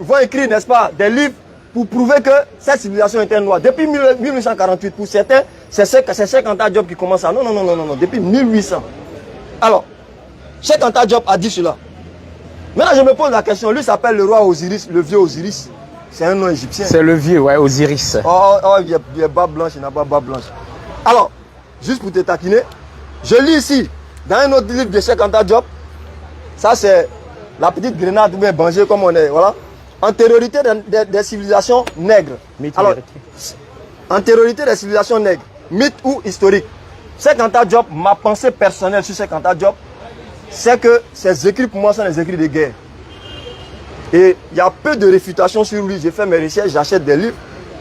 vont écrire, n'est-ce pas, des livres pour prouver que cette civilisation était noire. Depuis 1848, pour certains, c'est Cheikh Anta Diop qui commence ça. Non, depuis 1800. Alors, Cheikh Anta Diop a dit cela. Maintenant, je me pose la question, lui s'appelle le roi Osiris, le vieux Osiris. C'est un nom égyptien. C'est le vieux, ouais, Osiris. Il y a barbe blanche, il n'a pas barbe blanche. Alors, juste pour te taquiner, je lis ici, dans un autre livre de Cheikh Anta Diop, ça c'est la petite grenade ou bien Bangé comme on est, voilà. Antériorité des civilisations nègres. Alors, antériorité des civilisations nègres, mythe ou historique. Cheikh Anta Diop, ma pensée personnelle sur Cheikh Anta Diop, c'est que ses écrits pour moi sont des écrits de guerre. Et il y a peu de réfutations sur lui. J'ai fait mes recherches, j'achète des livres.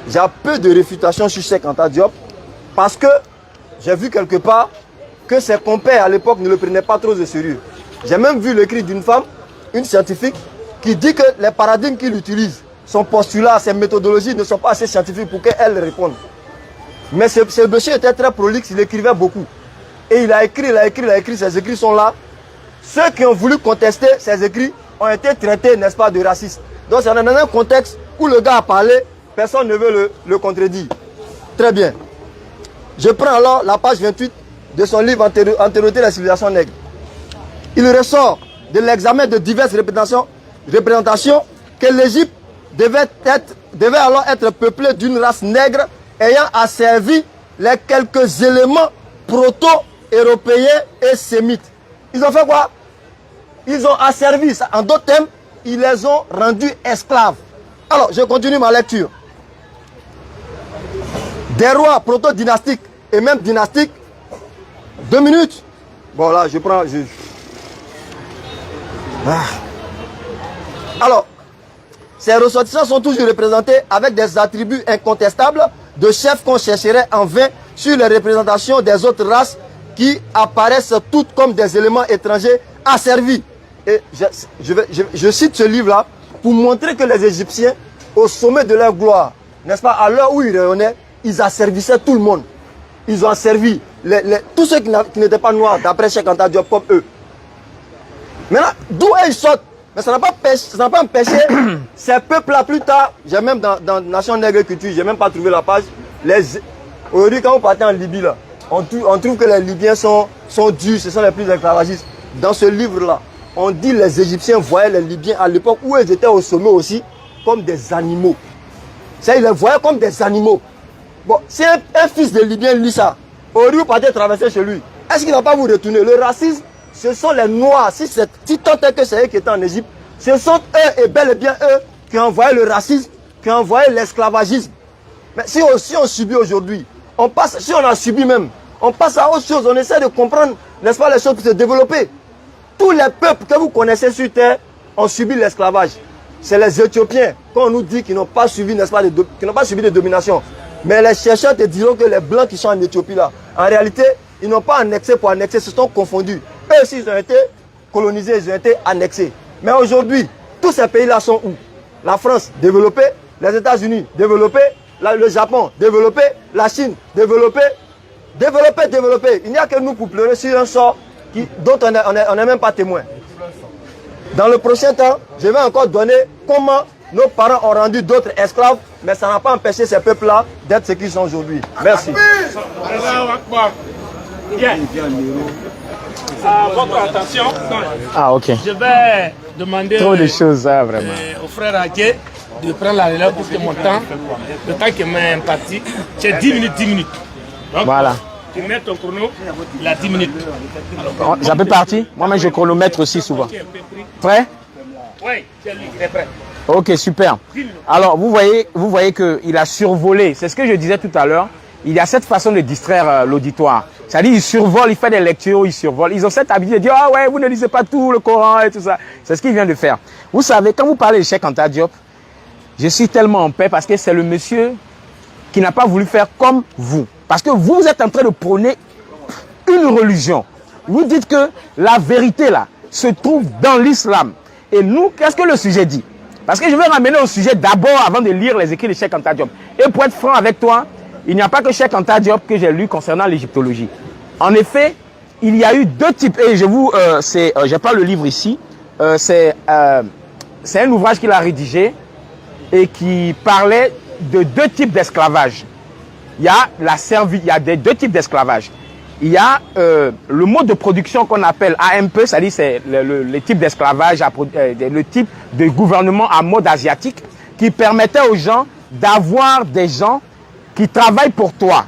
J'ai peu de réfutations sur Cheikh Anta Diop parce que j'ai vu quelque part que ses compères à l'époque ne le prenaient pas trop au sérieux. J'ai même vu l'écrit d'une femme, une scientifique, qui dit que les paradigmes qu'il utilise, son postulat, ses méthodologies ne sont pas assez scientifiques pour qu'elle réponde. Mais ce monsieur était très prolixe, il écrivait beaucoup. Et il a écrit, ses écrits sont là. Ceux qui ont voulu contester ses écrits ont été traités, n'est-ce pas, de racistes. Donc c'est dans un contexte où le gars a parlé, personne ne veut le contredire. Très bien. Je prends alors la page 28 de son livre Antériorité de la civilisation nègre. Il ressort de l'examen de diverses représentations que l'Égypte devait alors être peuplée d'une race nègre ayant asservi les quelques éléments proto-européens et sémites. Ils ont fait quoi? Ils ont asservi, en d'autres termes, ils les ont rendus esclaves. Alors, je continue ma lecture. Des rois proto-dynastiques et même dynastiques, 2 minutes. Bon là, je prends... Alors, ces ressortissants sont toujours représentés avec des attributs incontestables de chefs qu'on chercherait en vain sur les représentations des autres races qui apparaissent toutes comme des éléments étrangers asservis. Et je cite ce livre-là pour montrer que les Égyptiens, au sommet de leur gloire, n'est-ce pas, à l'heure où ils rayonnaient, ils asservissaient tout le monde. Ils ont asservi tous ceux qui n'étaient pas noirs, d'après Cheikh Anta Diop, comme eux. Maintenant, d'où ils sortent? Mais ça n'a pas empêché ces peuples-là plus tard. J'ai même dans Nation Nègre Culture, j'ai même pas trouvé la page. Aujourd'hui, quand vous partez en Libye, là, on trouve que les Libyens sont durs, ce sont les plus esclavagistes. Dans ce livre-là, on dit que les Égyptiens voyaient les Libyens à l'époque où ils étaient au sommet aussi comme des animaux. Ils les voyaient comme des animaux. Bon, si un fils de Libyen lit ça, aujourd'hui vous partez traverser chez lui, est-ce qu'il ne va pas vous retourner? Le racisme, ce sont les Noirs. Si tant est que c'est eux qui étaient en Égypte, ce sont eux et bel et bien eux qui ont envoyé le racisme, qui ont envoyé l'esclavagisme. Mais si on subit aujourd'hui, si on a subi même, on passe à autre chose, on essaie de comprendre, n'est-ce pas, les choses pour se développer. Tous les peuples que vous connaissez sur Terre ont subi l'esclavage. C'est les Éthiopiens, quand on nous dit qu'ils n'ont pas subi, n'est-ce pas, qu'ils n'ont pas subi de domination. Mais les chercheurs te diront que les Blancs qui sont en Éthiopie là, en réalité, ils n'ont pas annexé pour annexer, se sont confondus. Eux aussi, ils ont été colonisés, ils ont été annexés. Mais aujourd'hui, tous ces pays-là sont où? La France, développée, les États-Unis, développés, le Japon, développé, la Chine, développé. Il n'y a que nous pour pleurer sur un sort dont on n'est même pas témoin. Dans le prochain temps, je vais encore donner comment nos parents ont rendu d'autres esclaves, mais ça n'a pas empêché ces peuples-là d'être ce qu'ils sont aujourd'hui. Merci. Bien. À votre attention, ok. je vais demander Trop de choses, vraiment. au frère Agué de prendre la relève pour que mon temps, le temps qu'il m'a imparti, c'est 10 minutes. Donc, voilà. Tu mets ton chrono, il a 10 minutes. Ça peut partir? Moi-même, je chronomètre aussi souvent. Prêt? Oui, c'est lui, il est prêt. Ok, super. Alors, vous voyez qu'il a survolé. C'est ce que je disais tout à l'heure. Il y a cette façon de distraire l'auditoire. C'est-à-dire, il survole, il fait des lectures, il survole. Ils ont cette habitude de dire, ah ouais, vous ne lisez pas tout le Coran et tout ça. C'est ce qu'il vient de faire. Vous savez, quand vous parlez de Cheikh Anta Diop, je suis tellement en paix parce que c'est le monsieur qui n'a pas voulu faire comme vous. Parce que vous êtes en train de prôner une religion. Vous dites que la vérité là se trouve dans l'islam. Et nous, qu'est-ce que le sujet dit? Parce que je vais ramener au sujet d'abord avant de lire les écrits de Cheikh Anta Diop. Et pour être franc avec toi, il n'y a pas que Cheikh Anta Diop que j'ai lu concernant l'égyptologie. En effet, il y a eu 2 types. Et je vous, j'ai pas le livre ici. C'est un ouvrage qu'il a rédigé et qui parlait de 2 types d'esclavage. Il y a il y a 2 types d'esclavage. Il y a le mode de production qu'on appelle AMP, c'est-à-dire c'est le type d'esclavage, le type de gouvernement à mode asiatique qui permettait aux gens d'avoir des gens qui travaillent pour toi.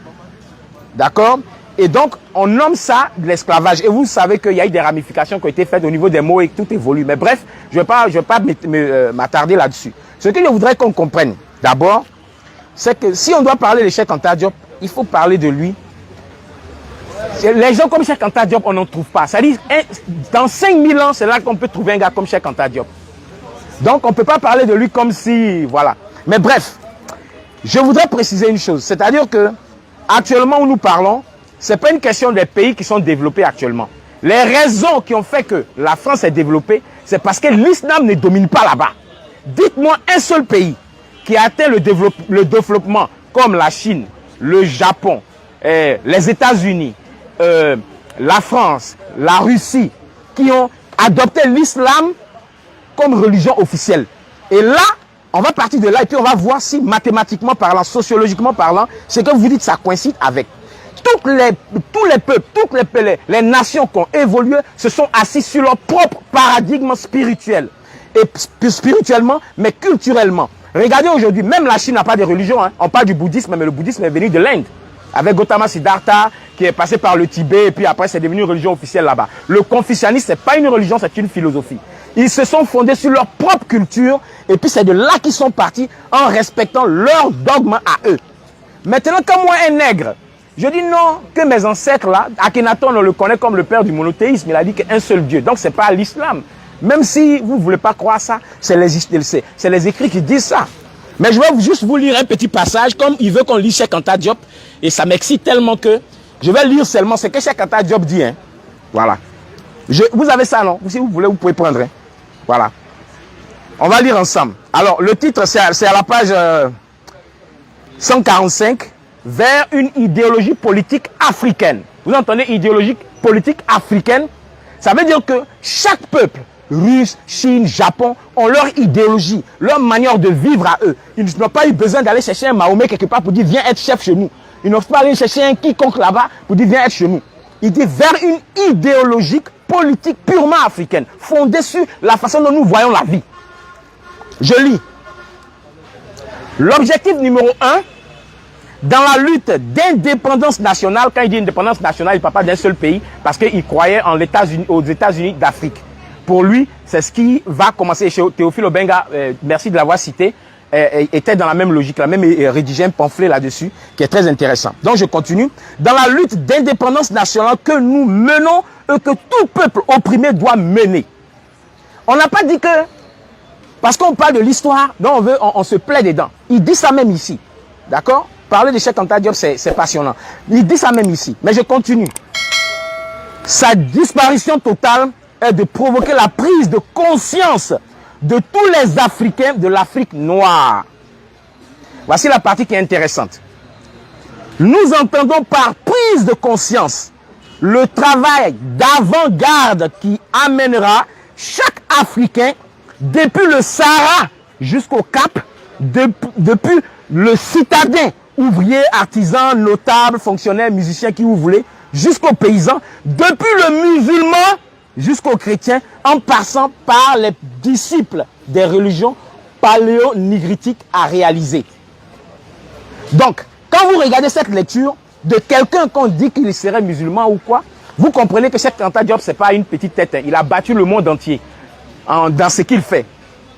D'accord? Et donc, on nomme ça de l'esclavage. Et vous savez qu'il y a eu des ramifications qui ont été faites au niveau des mots et tout évolue. Mais bref, je ne vais pas m'attarder là-dessus. Ce que je voudrais qu'on comprenne, d'abord, c'est que si on doit parler de Cheikh Anta Diop, il faut parler de lui. Les gens comme Cheikh Anta Diop, on n'en trouve pas. C'est-à-dire, dans 5000 ans, c'est là qu'on peut trouver un gars comme Cheikh Anta Diop. Donc, on ne peut pas parler de lui comme si... Voilà. Mais bref, je voudrais préciser une chose. C'est-à-dire que, actuellement où nous parlons, ce n'est pas une question des pays qui sont développés actuellement. Les raisons qui ont fait que la France est développée, c'est parce que l'islam ne domine pas là-bas. Dites-moi un seul pays qui a atteint le développement comme la Chine, le Japon, les États-Unis, la France, la Russie, qui ont adopté l'islam comme religion officielle. Et là, on va partir de là et puis on va voir si mathématiquement parlant, sociologiquement parlant, ce que vous dites, ça coïncide avec. tous les peuples, les nations qui ont évolué se sont assis sur leur propre paradigme spirituel. Et spirituellement, mais culturellement. Regardez aujourd'hui, même la Chine n'a pas de religion. Hein. On parle du bouddhisme, mais le bouddhisme est venu de l'Inde. Avec Gautama Siddhartha, qui est passé par le Tibet, et puis après c'est devenu une religion officielle là-bas. Le confucianisme, ce n'est pas une religion, c'est une philosophie. Ils se sont fondés sur leur propre culture, et puis c'est de là qu'ils sont partis en respectant leur dogme à eux. Maintenant, comme moi, un nègre, je dis non, que mes ancêtres là, Akhenaton, on le connaît comme le père du monothéisme, il a dit qu'un seul Dieu. Donc ce n'est pas l'islam. Même si vous ne voulez pas croire ça, c'est les écrits qui disent ça. Mais je vais juste vous lire un petit passage, comme il veut qu'on lise Cheikh Anta Diop, et ça m'excite tellement que je vais lire seulement ce que Cheikh Anta Diop dit. Hein. Voilà. Vous avez ça, non? Si vous voulez, vous pouvez prendre. Hein. Voilà. On va lire ensemble. Alors, le titre, c'est à la page 145, vers une idéologie politique africaine. Vous entendez, idéologie politique africaine? Ça veut dire que chaque peuple, Russe, Chine, Japon, ont leur idéologie, leur manière de vivre à eux. Ils n'ont pas eu besoin d'aller chercher un Mahomet quelque part pour dire viens être chef chez nous. Ils n'ont pas aller chercher un quiconque là-bas pour dire viens être chez nous. Il dit vers une idéologie politique purement africaine, fondée sur la façon dont nous voyons la vie. Je lis. L'objectif numéro 1, dans la lutte d'indépendance nationale, quand il dit indépendance nationale, il ne parle pas d'un seul pays, parce qu'il croyait aux États-Unis d'Afrique. Pour lui, c'est ce qui va commencer chez Théophile Obenga, merci de l'avoir cité, était dans la même logique, la même rédigé un pamphlet là-dessus, qui est très intéressant. Donc je continue. Dans la lutte d'indépendance nationale que nous menons et que tout peuple opprimé doit mener. On n'a pas dit que, parce qu'on parle de l'histoire, donc on se plaît dedans. Il dit ça même ici. D'accord? Parler de Cheikh Anta Diop, c'est passionnant. Il dit ça même ici. Mais je continue. Sa disparition totale est de provoquer la prise de conscience de tous les Africains de l'Afrique noire. Voici la partie qui est intéressante. Nous entendons par prise de conscience le travail d'avant-garde qui amènera chaque Africain depuis le Sahara jusqu'au Cap, depuis le citadin, ouvrier, artisan, notable, fonctionnaire, musicien, qui vous voulez, jusqu'aux paysans, depuis le musulman jusqu'aux chrétiens, en passant par les disciples des religions paléo-négritiques à réaliser. Donc, quand vous regardez cette lecture de quelqu'un qu'on dit qu'il serait musulman ou quoi, vous comprenez que Cheikh Anta Diop, ce n'est pas une petite tête. Hein. Il a battu le monde entier dans ce qu'il fait.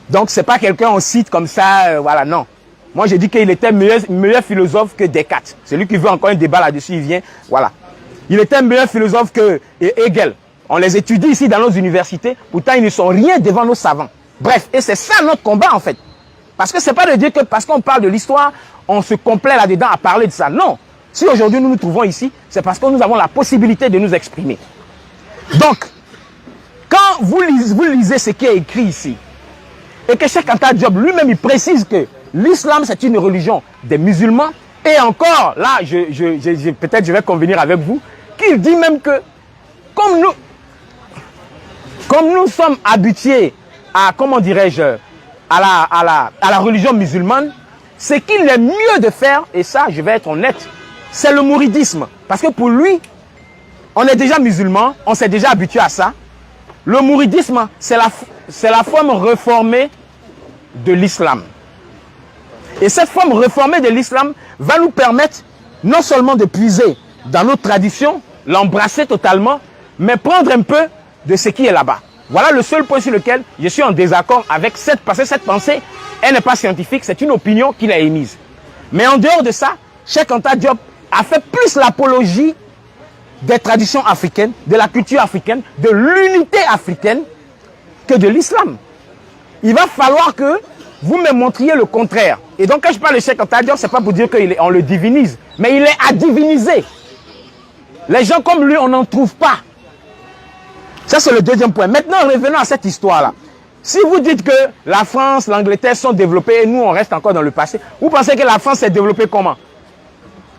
Donc, ce n'est pas quelqu'un on cite comme ça, voilà, non. Moi, j'ai dit qu'il était meilleur philosophe que Descartes. Celui qui veut encore un débat là-dessus, il vient, voilà. Il était un meilleur philosophe que Hegel. On les étudie ici dans nos universités, pourtant ils ne sont rien devant nos savants. Bref, et c'est ça notre combat en fait. Parce que ce n'est pas de dire que parce qu'on parle de l'histoire, on se complaît là-dedans à parler de ça. Non. Si aujourd'hui nous nous trouvons ici, c'est parce que nous avons la possibilité de nous exprimer. Donc, quand vous lisez ce qui est écrit ici, et que Cheikh Anta Diop lui-même il précise que l'islam c'est une religion des musulmans, et encore, là, peut-être je vais convenir avec vous, qu'il dit même que, comme nous sommes habitués à, comment dirais-je, à la religion musulmane, ce qu'il est mieux de faire, et ça, je vais être honnête, c'est le mouridisme. Parce que pour lui, on est déjà musulman, on s'est déjà habitué à ça. Le mouridisme, c'est la forme réformée de l'islam. Et cette forme réformée de l'islam va nous permettre non seulement de puiser dans notre tradition, l'embrasser totalement, mais prendre un peu de ce qui est là-bas. Voilà le seul point sur lequel je suis en désaccord avec cette pensée, elle n'est pas scientifique, c'est une opinion qu'il a émise. Mais en dehors de ça, Cheikh Anta Diop a fait plus l'apologie des traditions africaines, de la culture africaine, de l'unité africaine, que de l'islam. Il va falloir que vous me montriez le contraire. Et donc quand je parle de Cheikh Anta Diop, ce n'est pas pour dire qu'on le divinise, mais il est à diviniser. Les gens comme lui, on n'en trouve pas. Ça, c'est le deuxième point. Maintenant, revenons à cette histoire-là. Si vous dites que la France, l'Angleterre sont développées et nous, on reste encore dans le passé, vous pensez que la France s'est développée comment?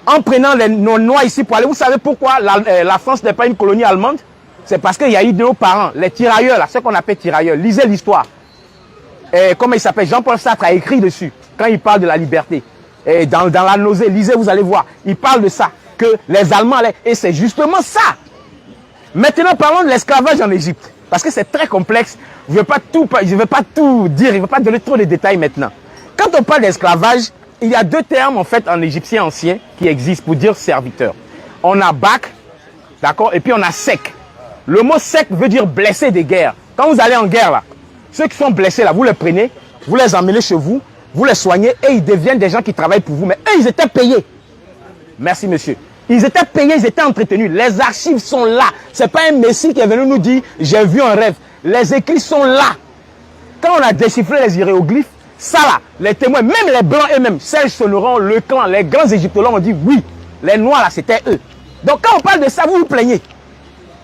En prenant nos noix ici pour aller. Vous savez pourquoi la France n'est pas une colonie allemande? C'est parce qu'il y a eu nos parents, les tirailleurs, là, ce qu'on appelle tirailleurs. Lisez l'histoire. Comment il s'appelle? Jean-Paul Sartre a écrit dessus, quand il parle de la liberté. Et dans la nausée, lisez, vous allez voir. Il parle de ça. que les Allemands allaient. Et c'est justement ça. Maintenant, parlons de l'esclavage en Égypte. Parce que c'est très complexe. Je ne vais pas tout dire, je ne vais pas donner trop de détails maintenant. Quand on parle d'esclavage, il y a deux termes en fait en égyptien ancien qui existent pour dire serviteur. On a bak, d'accord, et puis on a sek. Le mot sek veut dire blessé des guerres. Quand vous allez en guerre là, ceux qui sont blessés là, vous les prenez, vous les emmenez chez vous, vous les soignez et ils deviennent des gens qui travaillent pour vous. Mais eux, ils étaient payés. Merci monsieur. Ils étaient payés, ils étaient entretenus. Les archives sont là. Ce n'est pas un messie qui est venu nous dire « j'ai vu un rêve ». Les écrits sont là. Quand on a déchiffré les hiéroglyphes, ça là, les témoins, même les blancs eux-mêmes, Serge Sonoran, le clan, les grands égyptologues ont dit oui, les noirs là, c'était eux. Donc quand on parle de ça, vous vous plaignez.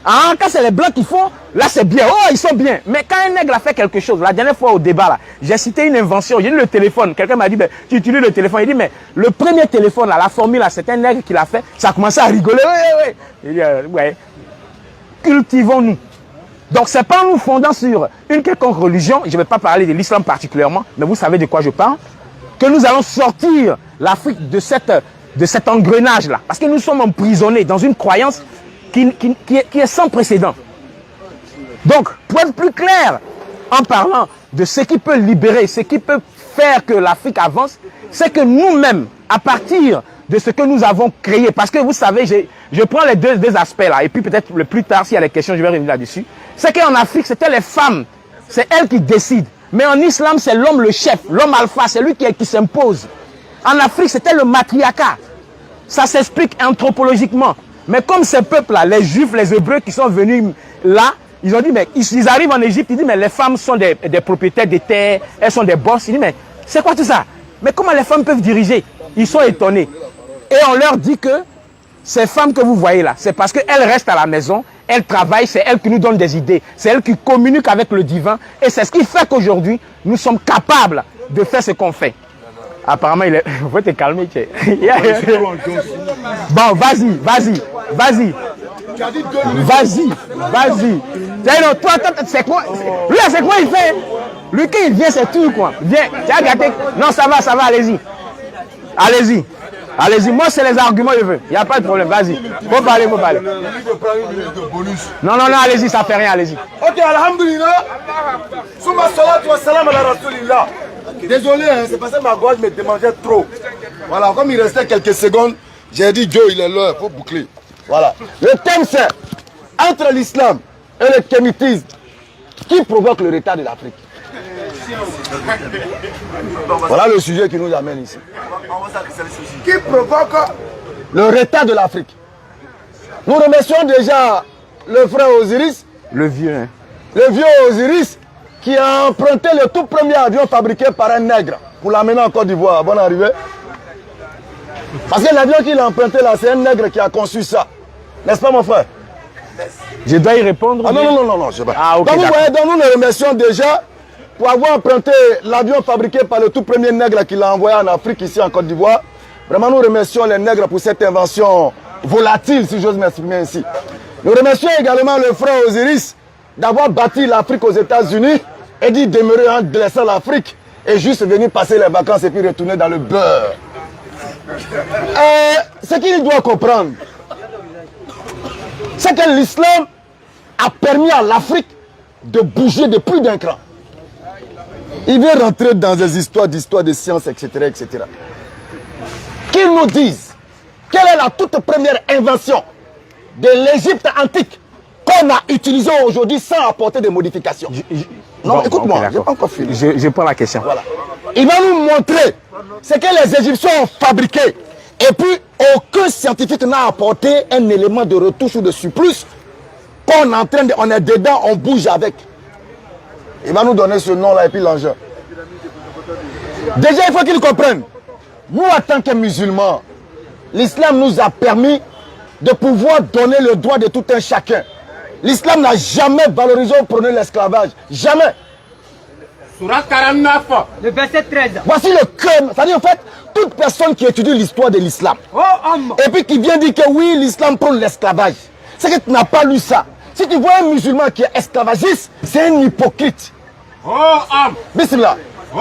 Ah, quand c'est les blancs qui font, là c'est bien, oh ils sont bien. Mais quand un nègre a fait quelque chose, la dernière fois au débat là, j'ai cité une invention, j'ai dit le téléphone, quelqu'un m'a dit, ben, tu utilises le téléphone, il dit, mais le premier téléphone là, la formule là, c'est un nègre qui l'a fait, ça a commencé à rigoler, ouais. Il dit, ouais, cultivons-nous. Donc c'est pas en nous fondant sur une quelconque religion, je ne vais pas parler de l'islam particulièrement, mais vous savez de quoi je parle, que nous allons sortir l'Afrique de cet engrenage là. Parce que nous sommes emprisonnés dans une croyance qui est sans précédent. Donc, pour être plus clair, en parlant de ce qui peut libérer, ce qui peut faire que l'Afrique avance, c'est que nous-mêmes, à partir de ce que nous avons créé, parce que vous savez, je prends les deux aspects là, et puis peut-être le plus tard, s'il y a des questions, je vais revenir là-dessus, c'est qu'en Afrique, c'était les femmes, c'est elles qui décident. Mais en islam, c'est l'homme le chef, l'homme alpha, c'est lui qui s'impose. En Afrique, c'était le matriarcat. Ça s'explique anthropologiquement. Mais comme ces peuples-là, les juifs, les hébreux qui sont venus là, ils ont dit, mais ils arrivent en Égypte, ils disent, mais les femmes sont des propriétaires des terres, elles sont des boss. Ils disent, mais c'est quoi tout ça? Mais comment les femmes peuvent diriger? Ils sont étonnés. Et on leur dit que ces femmes que vous voyez là, c'est parce qu'elles restent à la maison, elles travaillent, c'est elles qui nous donnent des idées, c'est elles qui communiquent avec le divin. Et c'est ce qui fait qu'aujourd'hui, nous sommes capables de faire ce qu'on fait. Apparemment, il faut te calmer. Bon, vas-y. Toi, c'est quoi? Lui, c'est quoi il fait? Lui, quand il vient, c'est tout, quoi. Viens, tu as gâté. Non, ça va, allez-y. Allez-y, moi, c'est les arguments que je veux. Il n'y a pas de problème, vas-y. Faut parler. Non, allez-y, ça fait rien, allez-y. Ok, alhamdoulilah. Souma salatu wa salam ala rasulillah. Désolé, hein, c'est parce que ma gorge me démangeait trop. Voilà, comme il restait quelques secondes, j'ai dit Joe, il est l'heure, il faut boucler. Voilà. Le thème c'est entre l'islam et le kémitisme, qui provoque le retard de l'Afrique? Voilà le sujet qui nous amène ici. Qui provoque le retard de l'Afrique? Nous remercions déjà le frère Osiris, le vieux Osiris, qui a emprunté le tout premier avion fabriqué par un nègre pour l'amener en Côte d'Ivoire. Bonne arrivée. Parce que l'avion qu'il a emprunté là, c'est un nègre qui a conçu ça. N'est-ce pas mon frère? Je dois y répondre? Ah non, je sais pas. Ah, ok, donc vous voyez, donc nous le remercions déjà pour avoir emprunté l'avion fabriqué par le tout premier nègre qu'il a envoyé en Afrique, ici en Côte d'Ivoire. Vraiment, nous remercions les nègres pour cette invention volatile, si j'ose m'exprimer ainsi. Nous remercions également le frère Osiris d'avoir bâti l'Afrique aux États-Unis et d'y demeurer en délaissant l'Afrique et juste venir passer les vacances et puis retourner dans le beurre. Ce qu'il doit comprendre, c'est que l'islam a permis à l'Afrique de bouger de plus d'un cran. Il veut rentrer dans des histoires de sciences, etc., etc. Qu'ils nous disent quelle est la toute première invention de l'Égypte antique qu'on a utilisée aujourd'hui sans apporter de modifications. Non, écoute-moi, je n'ai pas encore fini. Je prends la question. Voilà. Il va nous montrer ce que les Égyptiens ont fabriqué. Et puis, aucun scientifique n'a apporté un élément de retouche ou de surplus qu'on est en train de... On est dedans, on bouge avec. Il va nous donner ce nom-là et puis l'enjeu. Déjà, il faut qu'ils comprennent. Nous, en tant que musulmans, l'islam nous a permis de pouvoir donner le droit de tout un chacun. L'islam n'a jamais valorisé ou prôné l'esclavage. Jamais. Surat 49. Le verset 13. Voici le cœur. C'est-à-dire, en fait, toute personne qui étudie l'histoire de l'islam, Oh homme. et puis qui vient dire que oui, l'islam prône l'esclavage, c'est que tu n'as pas lu ça. Si tu vois un musulman qui est esclavagiste, c'est un hypocrite. Oh homme. Bismillah. Oh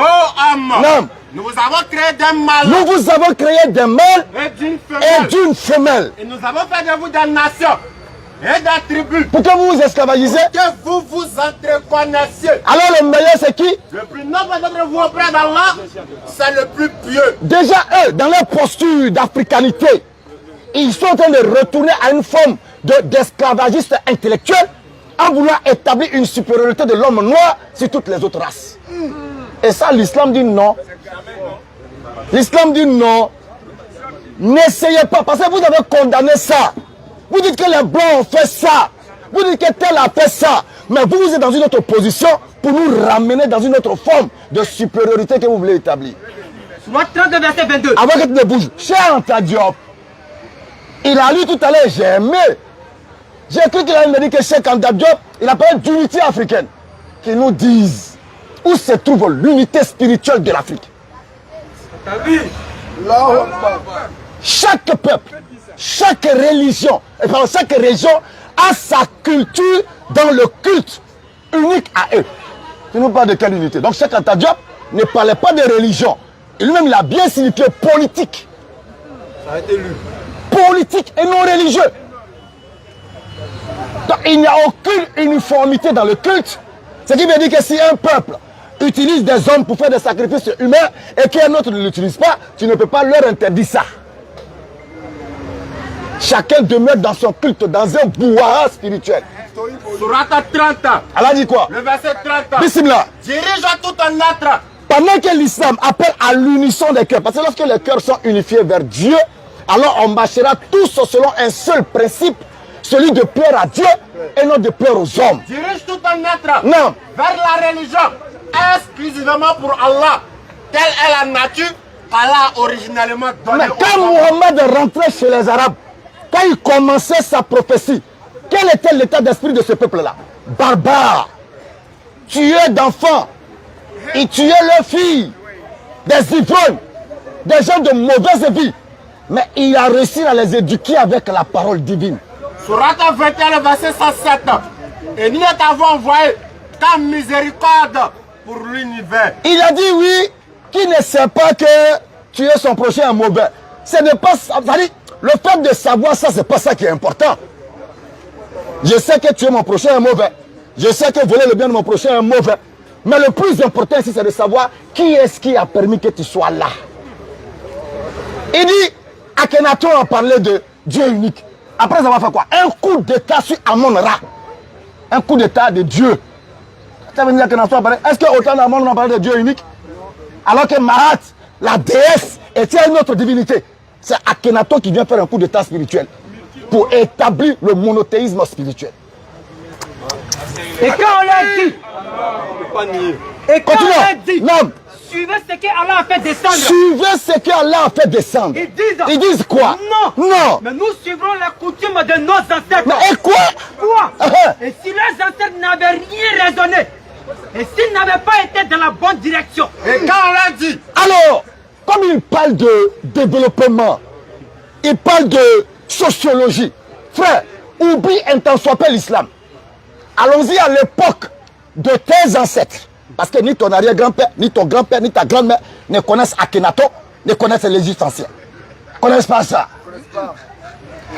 homme. Non. Nous vous avons créé d'un mâle Nous vous avons créé des mâles et d'une et femelle. d'une femelle. Et nous avons fait de vous des nations et des tribus. Pour que vous vous esclavagisez. Que vous vous entreconnaissiez. Alors le meilleur c'est qui? Le plus noble d'entre vous auprès d'Allah, c'est le plus pieux. Déjà eux, dans leur posture d'africanité, ils sont en train de retourner à une forme d'esclavagisme intellectuel en voulant établir une supériorité de l'homme noir sur toutes les autres races. Et ça, l'islam dit non. L'islam dit non. N'essayez pas, parce que vous avez condamné ça. Vous dites que les blancs ont fait ça. Vous dites que tel a fait ça. Mais vous êtes dans une autre position pour nous ramener dans une autre forme de supériorité que vous voulez établir. Soit 32 verset 22. Avant que tu ne bouges, Cheikh Anta Diop, il a lu tout à l'heure, j'ai aimé. J'ai cru qu'il allait me dire que Cheikh Anta Diop, il a parlé d'unité africaine. Qu'ils nous disent où se trouve l'unité spirituelle de l'Afrique. Chaque peuple, chaque religion, et pardon, chaque région a sa culture dans le culte unique à eux. Tu nous parles de quelle unité? Donc Cheikh Anta Diop ne parlait pas de religion. Et lui-même, il a bien signifié politique. Ça a été lu. Politique et non religieux. Donc il n'y a aucune uniformité dans le culte. Ce qui veut dire que si un peuple utilise des hommes pour faire des sacrifices humains et qu'un autre ne l'utilise pas, tu ne peux pas leur interdire ça. Chacun demeure dans son culte, dans un bouhaha spirituel. Sourate 30. Allah dit quoi? Le verset 30. Bismillah. Dirige à tout un être. Pendant que l'islam appelle à l'unisson des cœurs, parce que lorsque les cœurs sont unifiés vers Dieu, alors on marchera tous selon un seul principe, celui de plaire à Dieu et non de plaire aux hommes. Dirige tout un être Non. vers la religion exclusivement pour Allah. Telle est la nature qu'Allah a originellement donnée. Mais quand Mohammed rentrait chez les Arabes, quand il commençait sa prophétie, quel était l'état d'esprit de ce peuple-là? Barbare, tueur d'enfants, ils tuaient leurs filles, des ivrognes, des gens de mauvaise vie. Mais il a réussi à les éduquer avec la parole divine. Sourate 21, le verset 107. Et nous t'avons envoyé ta miséricorde pour l'univers. Il a dit oui, qui ne sait pas que tuer son prochain est mauvais. Ce n'est pas ça. Le fait de savoir ça, c'est pas ça qui est important. Je sais que tuer mon prochain est mauvais. Je sais que voler le bien de mon prochain est mauvais. Mais le plus important ici, c'est de savoir qui est-ce qui a permis que tu sois là. Il dit, Akhenaton a parlé de Dieu unique. Après avoir fait quoi? Un coup d'état sur Amon-Ra. Un coup d'état de Dieu. Ça veut dire qu'Akhenaton a parlé. Est-ce que autant d'Amon a parlé de Dieu unique? Alors que Mahat, la déesse, était une autre divinité. C'est Akhenaton qui vient faire un coup d'état spirituel pour établir le monothéisme spirituel. Et quand on l'a dit, et quand on l'a dit, non. Suivez ce qu'Allah a fait descendre. Suivez ce qu'Allah a fait descendre. Ils disent quoi? Non. Non. Mais nous suivrons la coutume de nos ancêtres. Mais et quoi? Quoi? Et si les ancêtres n'avaient rien raisonné, et s'ils n'avaient pas été dans la bonne direction. Et quand on l'a dit. Alors, comme il parle de développement, il parle de sociologie. Frère, oublie un temps soit pas l'islam. Allons-y à l'époque de tes ancêtres. Parce que ni ton arrière-grand-père, ni ton grand-père, ni ta grand-mère ne connaissent Akhenaton, ne connaissent l'Égypte ancienne. Ne connaissent pas ça.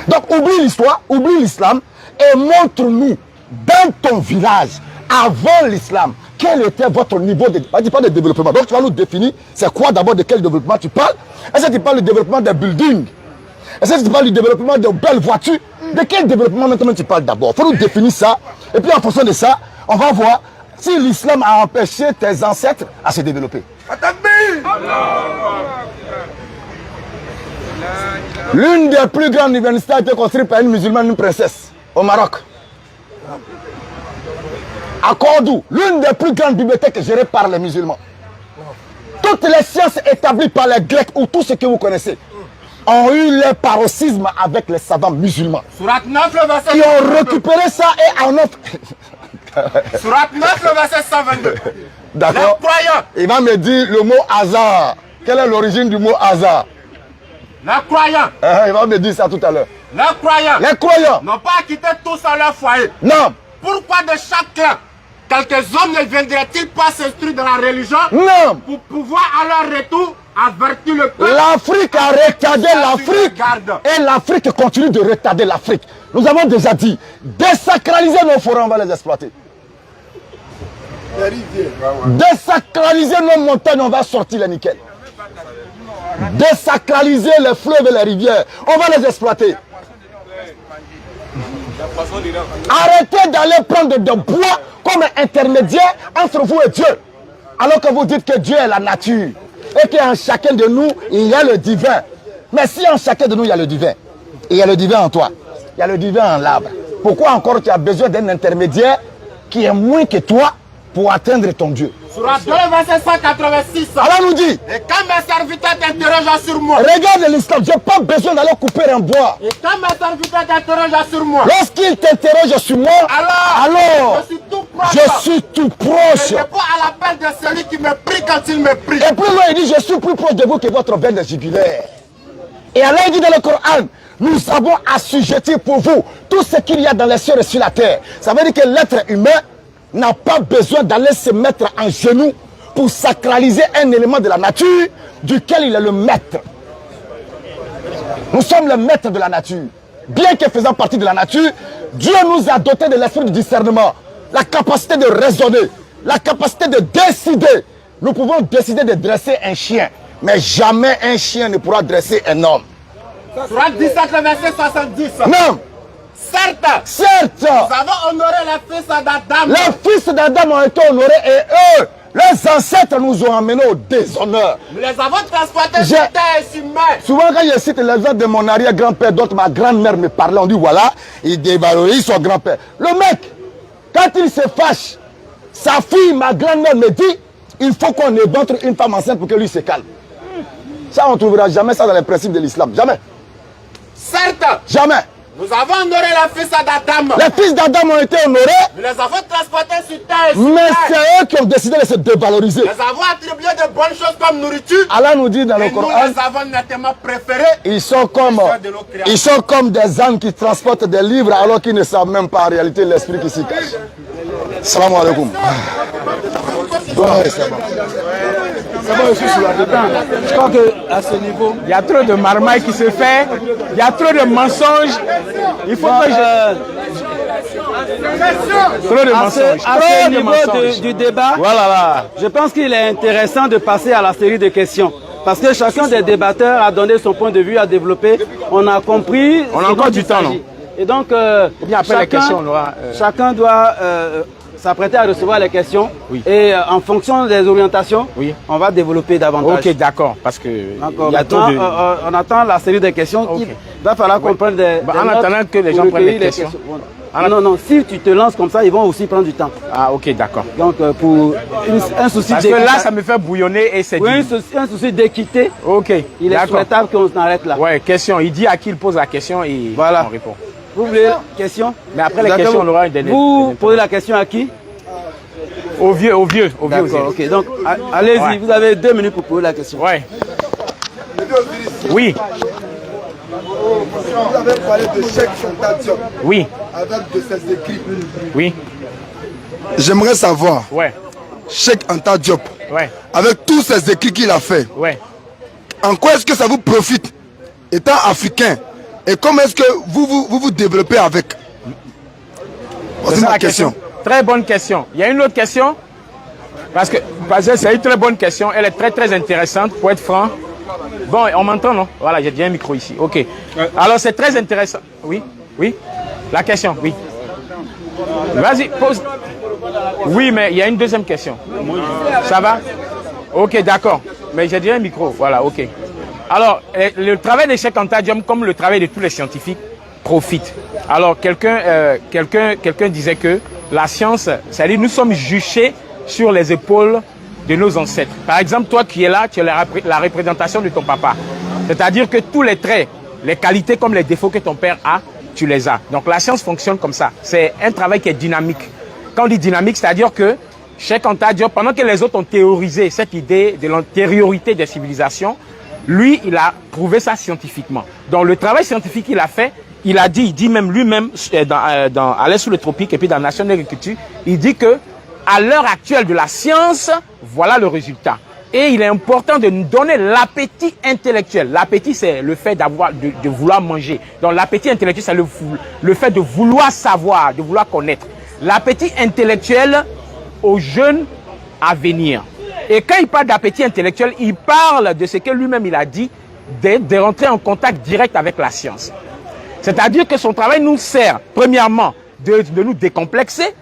Donc oublie l'histoire, oublie l'islam et montre-nous dans ton village, avant l'islam, quel était votre niveau de... Tu parles de développement. Donc tu vas nous définir, c'est quoi d'abord, de quel développement tu parles? Est-ce que tu parles du développement des buildings? Est-ce que tu parles du développement de belles voitures? De quel développement maintenant tu parles d'abord? Il faut nous définir ça. Et puis en fonction de ça, on va voir si l'islam a empêché tes ancêtres à se développer. L'une des plus grandes universités a été construite par une musulmane, une princesse, au Maroc. À Cordoue, l'une des plus grandes bibliothèques gérées par les musulmans. Toutes les sciences établies par les Grecs ou tout ce que vous connaissez ont eu leur paroxysme avec les savants musulmans. Sourate 9, le verset Ils ont récupéré ça et en offre. Sourate 9, le verset 122. D'accord. Les croyants. Il va me dire le mot hasard. Quelle est l'origine du mot hasard? Les croyants. Il va me dire ça tout à l'heure. Les croyants. Les croyants. N'ont pas quitté tous à leur foyer. Non. Pourquoi de chaque clan quelques hommes ne viendraient-ils pas s'instruire dans la religion Non. pour pouvoir à leur retour avertir le peuple? L'Afrique a retardé l'Afrique et l'Afrique continue de retarder l'Afrique. Nous avons déjà dit, désacraliser nos forêts, on va les exploiter. Désacraliser nos montagnes, on va sortir les nickel. Désacraliser les fleuves et les rivières, on va les exploiter. Arrêtez d'aller prendre de bois comme intermédiaire entre vous et Dieu. Alors que vous dites que Dieu est la nature et qu'en chacun de nous, il y a le divin. Mais si en chacun de nous, il y a le divin, et il y a le divin en toi, il y a le divin en l'arbre, pourquoi encore tu as besoin d'un intermédiaire qui est moins que toi pour atteindre ton Dieu? Surat 2, verset 186. Allah nous dit, et quand mes serviteurs t'interrogent sur moi, regarde l'islam, je n'ai pas besoin d'aller couper un bois. et quand mes serviteurs t'interrogent sur moi, Lorsqu'ils t'interrogent sur moi, alors je suis tout proche. je suis tout proche. Je réponds à l'appel de celui qui me prie quand il me prie. Et plus loin, il dit, je suis plus proche de vous que votre veine jugulaire. Et Allah dit dans le Coran, nous avons assujetti pour vous tout ce qu'il y a dans les cieux et sur la terre. Ça veut dire que l'être humain n'a pas besoin d'aller se mettre en genoux pour sacraliser un élément de la nature duquel il est le maître. Nous sommes le maître de la nature. Bien que faisant partie de la nature, Dieu nous a doté de l'esprit du discernement, la capacité de raisonner, la capacité de décider. Nous pouvons décider de dresser un chien, mais jamais un chien ne pourra dresser un homme. Surat 17, verset 70. Non. Certes, nous avons honoré les fils d'Adam. Les fils d'Adam ont été honorés et eux, les ancêtres nous ont amenés au déshonneur. Nous les avons transportés sur terre et sur mer. Souvent quand je cite l'exemple de mon arrière-grand-père, d'autres, ma grand-mère me parlait, on dit voilà, il dévalorise son grand-père. Le mec, quand il se fâche, sa fille, ma grand-mère me dit, il faut qu'on éventre une femme enceinte pour que lui se calme. Ça, on ne trouvera jamais ça dans les principes de l'islam. Jamais. Certes. Jamais. Nous avons honoré les fils d'Adam. Les fils d'Adam ont été honorés. Nous les avons transportés sur terre et sur mais mer. c'est eux qui ont décidé de se dévaloriser. Nous les avons attribué de bonnes choses comme nourriture. Allah nous dit dans le Coran, nous les avons nettement préférés. Ils sont comme des ânes qui transportent des livres alors qu'ils ne savent même pas en réalité l'esprit qui s'y cache. Salam alaikum. Je crois qu'à ce niveau, il y a trop de marmaille qui se fait, il y a trop de mensonges. Il faut que trop de mensonges. À ce niveau du débat, voilà. Je pense qu'il est intéressant de passer à la série de questions. Parce que chacun des débatteurs a donné son point de vue, a développé. On a compris. On a encore du temps, non? Et donc, chacun doit s'apprêter à recevoir les questions. Oui. Et en fonction des orientations, oui, on va développer davantage. Ok, d'accord. Parce que il y a trop de... on attend la série de questions. Okay. Il va falloir qu'on prenne des en attendant que les gens prennent les questions. Non, si tu te lances comme ça, ils vont aussi prendre du temps. Ah, ok, d'accord. Donc, pour un souci d'équité. Parce que là, ça me fait bouillonner et c'est oui, un souci d'équité. Ok. Il est souhaitable qu'on arrête là. Ouais, question. Il dit à qui il pose la question et voilà. On répond. Vous voulez la question? Mais après les questions, on aura une dernière. Vous posez la question à qui? Au vieux. D'accord, ok. Donc, allez-y, vous avez 2 minutes pour poser la question. Ouais. Oui. Vous avez parlé de Cheikh Anta Diop. Oui. Avec de ses écrits. Oui. J'aimerais savoir. Ouais. Cheikh Anta Diop. Ouais. Avec tous ces écrits qu'il a fait. Ouais. En quoi est-ce que ça vous profite, étant africain, et comment est-ce que vous développez avec? C'est ma question. Très bonne question. Il y a une autre question? Parce que c'est une très bonne question. Elle est très intéressante, pour être franc. Bon, on m'entend, non? Voilà, j'ai bien un micro ici. Ok. Alors, c'est très intéressant. Oui? La question, oui. Vas-y, pose. Oui, mais il y a une deuxième question. Ça va? Ok, d'accord. Mais j'ai déjà un micro. Voilà, ok. Alors, le travail de Cheikh Anta Diop, comme le travail de tous les scientifiques, profite. Alors, quelqu'un disait que la science, c'est-à-dire nous sommes juchés sur les épaules de nos ancêtres. Par exemple, toi qui es là, tu es la représentation de ton papa. C'est-à-dire que tous les traits, les qualités comme les défauts que ton père a, tu les as. Donc la science fonctionne comme ça. C'est un travail qui est dynamique. Quand on dit dynamique, c'est-à-dire que Cheikh Anta Diop, pendant que les autres ont théorisé cette idée de l'antériorité des civilisations, lui, il a prouvé ça scientifiquement. Donc le travail scientifique qu'il a fait, il dit même lui-même, à l'Est sous le tropique et puis dans Nation d'agriculture, il dit que à l'heure actuelle de la science, voilà le résultat. Et il est important de nous donner l'appétit intellectuel. L'appétit, c'est le fait de vouloir manger. Donc l'appétit intellectuel, c'est le fait de vouloir savoir, de vouloir connaître. L'appétit intellectuel aux jeunes à venir. Et quand il parle d'appétit intellectuel, il parle de ce que lui-même il a dit, de rentrer en contact direct avec la science. C'est-à-dire que son travail nous sert, premièrement, de nous décomplexer,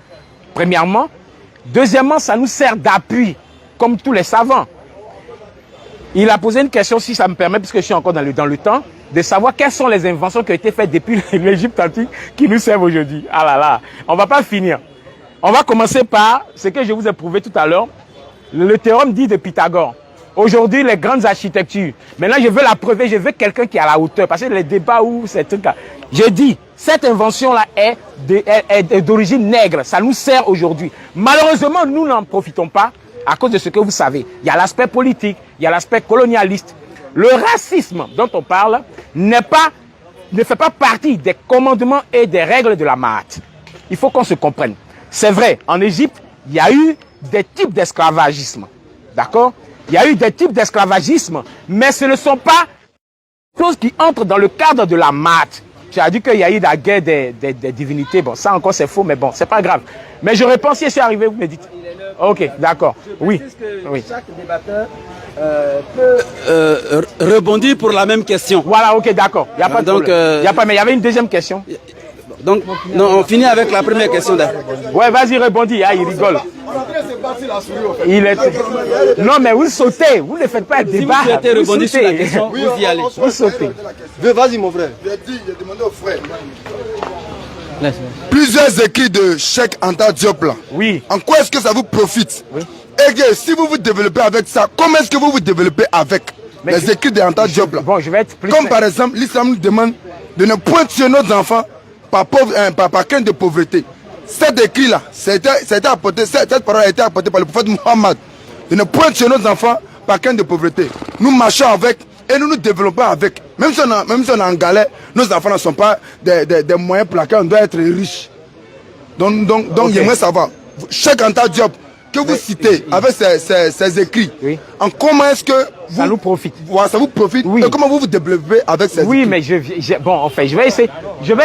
premièrement. Deuxièmement, ça nous sert d'appui, comme tous les savants. Il a posé une question, si ça me permet, puisque je suis encore dans le temps, de savoir quelles sont les inventions qui ont été faites depuis l'Égypte antique qui nous servent aujourd'hui. Ah là là, on ne va pas finir. On va commencer par ce que je vous ai prouvé tout à l'heure, le théorème dit de Pythagore. Aujourd'hui, les grandes architectures. Maintenant, je veux la preuver, je veux quelqu'un qui est à la hauteur. Parce que les débats où ces trucs-là. Je dis, cette invention-là est d'origine nègre. Ça nous sert aujourd'hui. Malheureusement, nous n'en profitons pas à cause de ce que vous savez. Il y a l'aspect politique, il y a l'aspect colonialiste. Le racisme dont on parle ne fait pas partie des commandements et des règles de la Mahat. Il faut qu'on se comprenne. C'est vrai, en Égypte, il y a eu des types d'esclavagisme. D'accord? Il y a eu des types d'esclavagisme, mais ce ne sont pas des choses qui entrent dans le cadre de la Mahat. Tu as dit qu'il y a eu la guerre des divinités. Bon, ça encore c'est faux, mais bon, c'est pas grave. Mais je réponds si je suis arrivé, vous me dites. Ok, d'accord. Oui. Oui. Chaque débatteur peut rebondir pour la même question. Voilà, ok, d'accord. Il n'y a pas de problème. Mais il y avait une deuxième question. Donc, non, on finit avec la première question. Ouais, vas-y, rebondis. Ah, il rigole. Non, mais vous sautez. Vous ne faites pas de débat. Si vous souhaitez rebondir sur la question, vous y allez. Vous sautez. Vas-y, mon frère. J'ai demandé au frère. Plusieurs écrits de Cheikh Anta Diop là. Oui. En quoi est-ce que ça vous profite? Oui. Et que si vous vous développez avec ça, comment est-ce que vous vous développez avec les écrits de Anta Diop là? Bon, je vais être plus comme par exemple, l'islam nous demande de ne point tuer nos enfants par crainte de pauvreté. Cet écrit-là, cette parole a été apportée par le prophète Muhammad. De ne point tuer nos enfants par crainte de pauvreté. Nous marchons avec et nous nous développons avec. Même si on est en galère, nos enfants ne sont pas des moyens pour lesquels on doit être riche. Donc okay. J'aimerais savoir, Cheikh Anta Diop, que vous citez avec ces écrits, oui. En comment est-ce que ça nous profite? Ça vous profite, oui. Et comment vous vous développez avec ces écrits? Oui, mais bon, en fait, je vais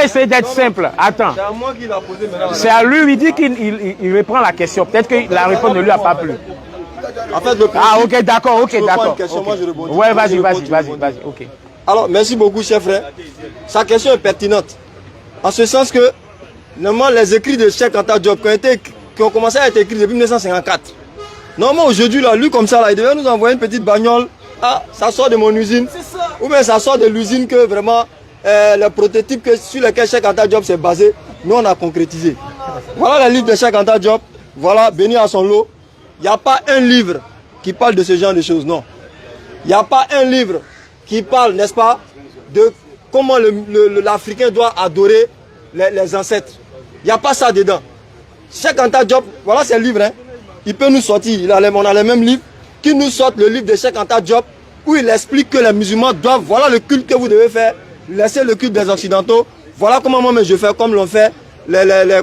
essayer d'être simple. Attends. C'est à moi qu'il a posé maintenant. C'est à lui, il dit qu'il reprend la question. Peut-être que la réponse ne lui a pas plu. En fait, ok, d'accord, ok, d'accord. Moi, je rebondis. Ouais, vas-y, ok. Alors, merci beaucoup, cher frère. Sa question est pertinente. En ce sens que, normalement, les écrits de Cheikh Anta Diop qui ont commencé à être écrits depuis 1954. Normalement, aujourd'hui, là, lui comme ça, là, il devait nous envoyer une petite bagnole. Ah, ça sort de mon usine. Ou bien ça sort de l'usine que vraiment, le prototype sur lequel Cheikh Anta Diop s'est basé, nous, on a concrétisé. Voilà le livre de Cheikh Anta Diop. Voilà, béni à son lot. Il n'y a pas un livre qui parle de ce genre de choses, non. Il n'y a pas un livre qui parle, n'est-ce pas, de comment l'Africain doit adorer les ancêtres. Il n'y a pas ça dedans. Cheikh Anta Diop, voilà ses livres, hein. Il peut nous sortir, on a les mêmes livres, qui nous sortent le livre de Cheikh Anta Diop, où il explique que les musulmans doivent, voilà le culte que vous devez faire, laisser le culte des occidentaux, voilà comment moi je fais, comme l'ont fait,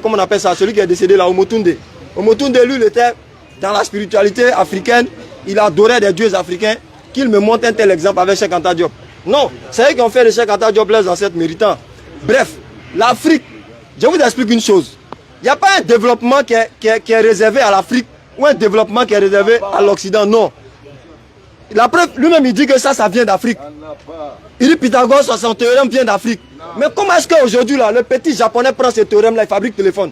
comment on appelle ça, celui qui est décédé là, Omotunde. Omotunde, lui, il était dans la spiritualité africaine, il adorait des dieux africains, qu'il me montre un tel exemple avec Cheikh Anta Diop. Non, c'est eux qui ont fait de Cheikh Anta Diop les ancêtres méritants. Bref, l'Afrique, je vous explique une chose. Il n'y a pas un développement qui est réservé à l'Afrique ou un développement qui est réservé à l'Occident, non. La preuve, lui-même, il dit que ça vient d'Afrique. Il dit Pythagore, son théorème vient d'Afrique. Mais comment est-ce qu'aujourd'hui, le petit japonais prend ce théorème-là, il fabrique téléphone?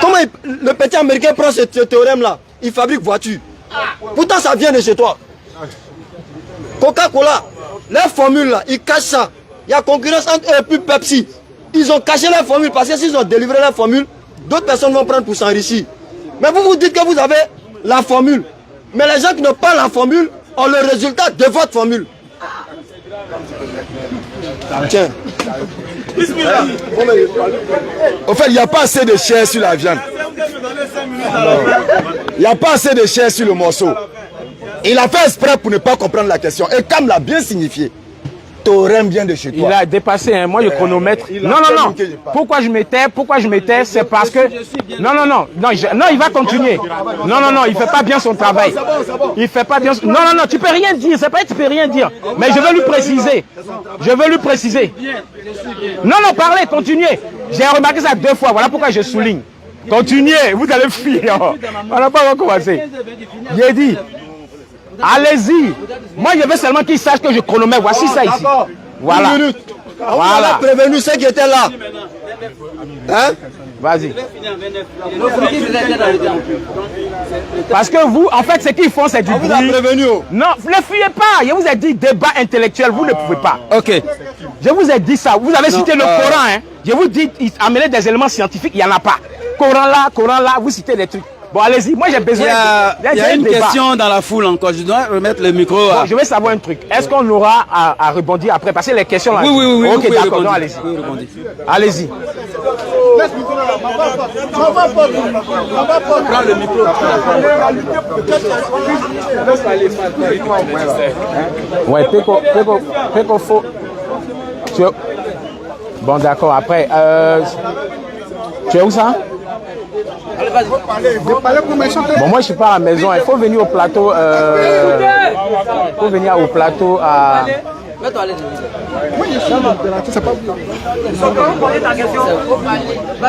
Comment le petit américain prend ce théorème-là, il fabrique voiture? Pourtant, ça vient de chez toi. Coca-Cola, leur formule là, ils cachent ça. Il y a concurrence entre eux et puis Pepsi. Ils ont caché leur formule parce que s'ils ont délivré leur formule, d'autres personnes vont prendre pour s'enrichir. Mais vous dites que vous avez la formule. Mais les gens qui n'ont pas la formule ont le résultat de votre formule. Tiens. Au fait, il n'y a pas assez de chair sur la viande. Il n'y a pas assez de chair sur le morceau. Il a fait exprès pour ne pas comprendre la question. Et Kam l'a bien signifié. taurin vient de chez toi. Il a dépassé, hein. Moi je chronomètre. Non, Pourquoi je m'étais, c'est parce que... Non, il va continuer. Non, il fait pas bien son travail. Il fait pas bien... Non, tu peux rien dire, c'est pas que tu peux rien dire. Mais je veux lui préciser. Non, parlez, continuez. J'ai remarqué ça 2 fois, voilà pourquoi je souligne. Continuez, vous allez fuir. On n'a pas encore commencé. J'ai dit... Allez-y. Moi, je veux seulement qu'il sache que je chronomètre. Voici ça ici. Voilà. Une minute. Voilà. On a prévenu ceux qui étaient là. Hein? Vas-y. Parce que vous, en fait, ce qu'ils font, c'est du bruit. Vous avez prévenu. Non, vous ne fuyez pas. Je vous ai dit débat intellectuel, vous ne pouvez pas. Ok. Je vous ai dit ça. Vous avez cité le Coran. Hein. Je vous dis, amenez des éléments scientifiques, il n'y en a pas. Coran là, vous citez des trucs. Bon, allez-y, moi j'ai besoin... Il y a une question dans la foule encore, je dois remettre le micro. Bon, je vais savoir un truc. Est-ce qu'on aura à rebondir après? Parce que les questions là... Oui. Ok, d'accord, allez-y. Allez-y. Prends le micro. Ouais, Péco faut... Bon, d'accord, après... Tu es où ça? Bon, moi je suis pas à la maison, il faut venir au plateau. Il faut venir au plateau à.